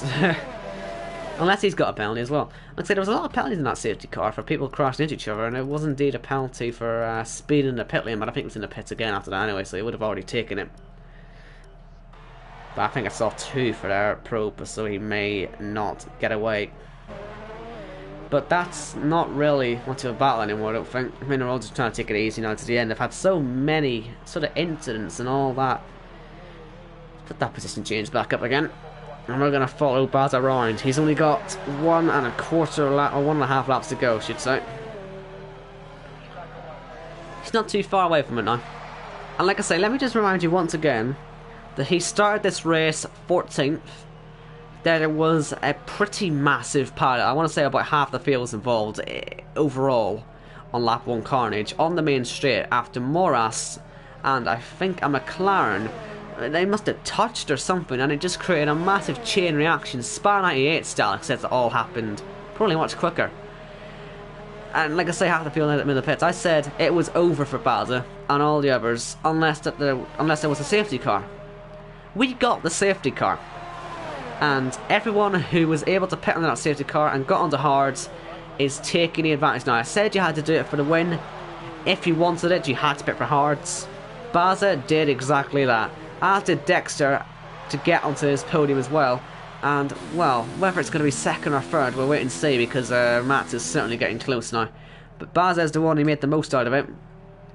Unless he's got a penalty as well. Like I said, there was a lot of penalties in that safety car for people crashing into each other, and it was indeed a penalty for speed in the pit lane, but I think it was in the pits again after that anyway, so he would have already taken it. But I think I saw 2 for their probe, so he may not get away. But that's not really much of a battle anymore, I don't think. I mean, they're all just trying to take it easy now to the end. They've had so many sort of incidents and all that. Put that position change back up again. And we're going to follow Baz around. He's only got 1.25 lap, or 1.5 laps to go, I should say. He's not too far away from it now. And like I say, let me just remind you once again that he started this race 14th. There was a pretty massive pile. I want to say about half the field was involved overall on lap 1 carnage on the main straight after Moras and I think a McLaren. They must have touched or something, and it just created a massive chain reaction, Spa 98 style, except it all happened probably much quicker. And like I say, half the field in the pits. I said it was over for Baza and all the others, unless there was a safety car. We got the safety car, and everyone who was able to pit on that safety car and got onto hards is taking the advantage now. I said you had to do it for the win. If you wanted it, you had to pit for hards. Baza did exactly that, as did Dexter to get onto his podium as well. And, well, whether it's going to be second or third, we'll wait and see, because Mats is certainly getting close now. But Baza's the one who made the most out of it,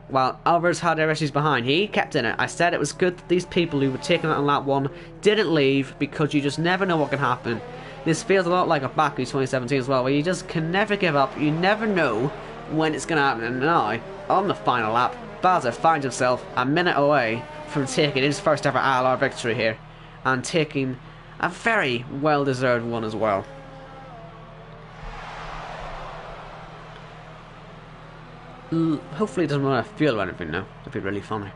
while others had their issues behind. He kept in it. I said it was good that these people who were taking it on lap 1 didn't leave, because you just never know what can happen. This feels a lot like a Baku 2017 as well, where you just can never give up. You never know when it's going to happen. And now, on the final lap, Baza finds himself a minute away from taking his first ever ILR victory here, and taking a very well deserved one as well. Hopefully it doesn't run out of fuel or anything now. That'd be really funny.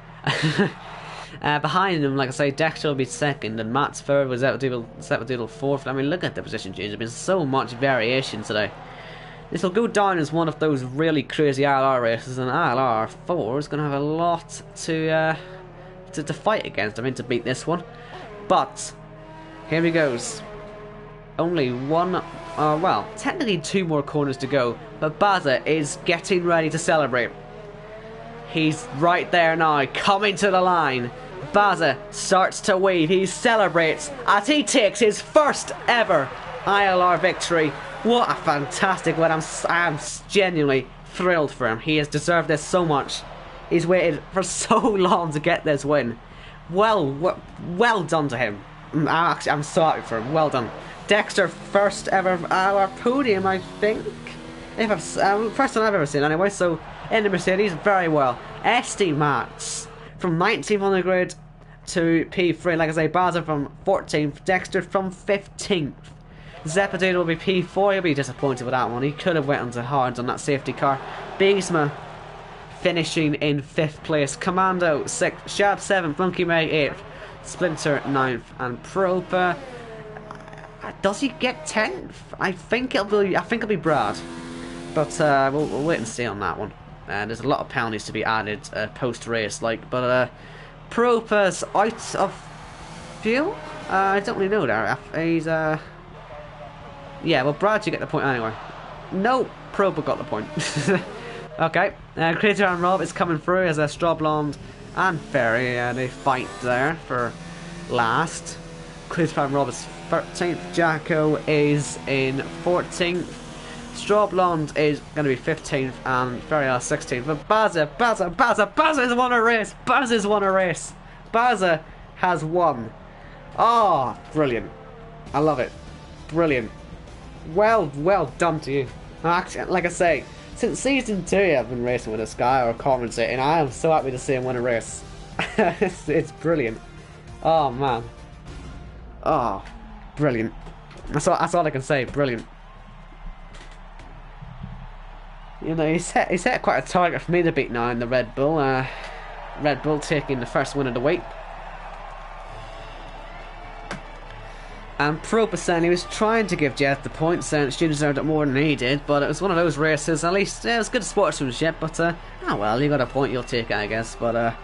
Behind him, like I say, Dexter will be second, and Matt's third, was Zeppadoodle fourth. I mean, look at the position change. There's been so much variation today. This will go down as one of those really crazy ILR races, and ILR4 is going to have a lot to fight against. I mean, to beat this one. But here he goes. Only one, well, technically 2 more corners to go, but Baza is getting ready to celebrate. He's right there now, coming to the line. Baza starts to wave. He celebrates as he takes his first ever ILR victory. What a fantastic win. I'm genuinely thrilled for him. He has deserved this so much. He's waited for so long to get this win. Well done to him. I'm so happy for him. Well done. Dexter, first ever ILR podium, I think. First one I've ever seen anyway, so in the Mercedes, very well. SD Mats from 19th on the grid to P3. Like I say, Baza from 14th, Dexter from 15th. Zeppadoodle will be P4. He'll be disappointed with that one. He could have went onto hards on that safety car. Beesma finishing in 5th place. Commando 6th, Shab 7th, Flunky May 8th, Splinter 9th, and Propa. Does he get 10th? I think it'll be Brad, but we'll wait and see on that one. There's a lot of penalties to be added post race, but Propa's out of fuel. I don't really know there. He's yeah. Well, Brad, you get the point anyway. No, Propa got the point. Okay, Crater and Rob is coming through as Straw Blonde and Ferry. They fight there for last. Crater and Rob is 13th. Jacko is in 14th. Straw Blonde is going to be 15th, and Ferry is 16th. But Baza has won a race. Baza's won a race. Baza has won. Oh, brilliant! I love it. Brilliant. Well done to you. Actually, like I say, since season 2 I've been racing with this guy or commentating, and I am so happy to see him win a race. it's brilliant. Oh man. Oh, brilliant. That's all I can say. Brilliant. You know, he set quite a target for me to beat now in the Red Bull. Red Bull taking the first win of the week. And Pro% he was trying to give Jeff the points, and she deserved it more than he did, but it was one of those races. At least it was good sportsmanship, but oh well, you got a point, you'll take it, I guess. But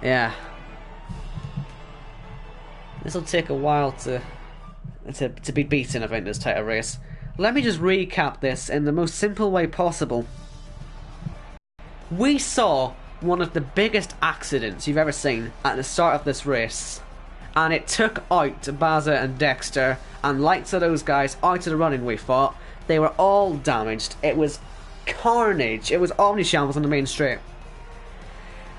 yeah, This will take a while to be beaten, I think, this type of race. Let me just recap this in the most simple way possible. We saw one of the biggest accidents you've ever seen at the start of this race, and it took out Baza and Dexter and likes of those guys out of the running. We thought they were all damaged. It was carnage. It was omni-shambles on the main straight.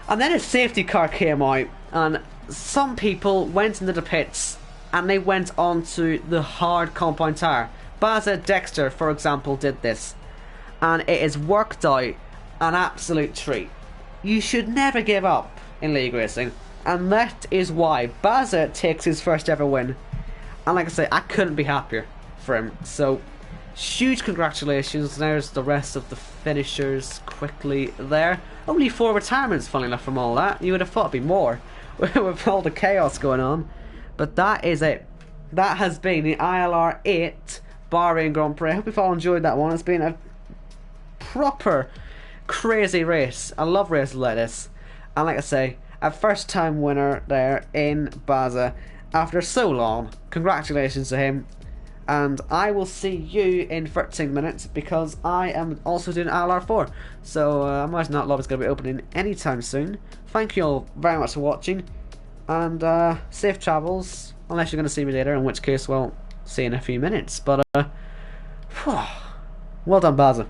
And then a safety car came out, and some people went into the pits and they went onto the hard compound tire. Baza Dexter, for example, did this, and it has worked out an absolute treat. You should never give up in league racing, and that is why Baza takes his first ever win. And like I say, I couldn't be happier for him. So huge congratulations. There's the rest of the finishers quickly there. Only 4 retirements, funny enough, from all that. You would have thought it'd be more with all the chaos going on. But that is it. That has been the ILR8 Bahrain Grand Prix. I hope you've all enjoyed that one. It's been a proper crazy race. I love races like this. And like I say, a first time winner there in Baza after so long. Congratulations to him. And I will see you in 13 minutes because I am also doing ILR4. So I imagine that lobby is going to be opening anytime soon. Thank you all very much for watching. And safe travels, unless you're going to see me later, in which case, well, see you in a few minutes. But well done, Baza.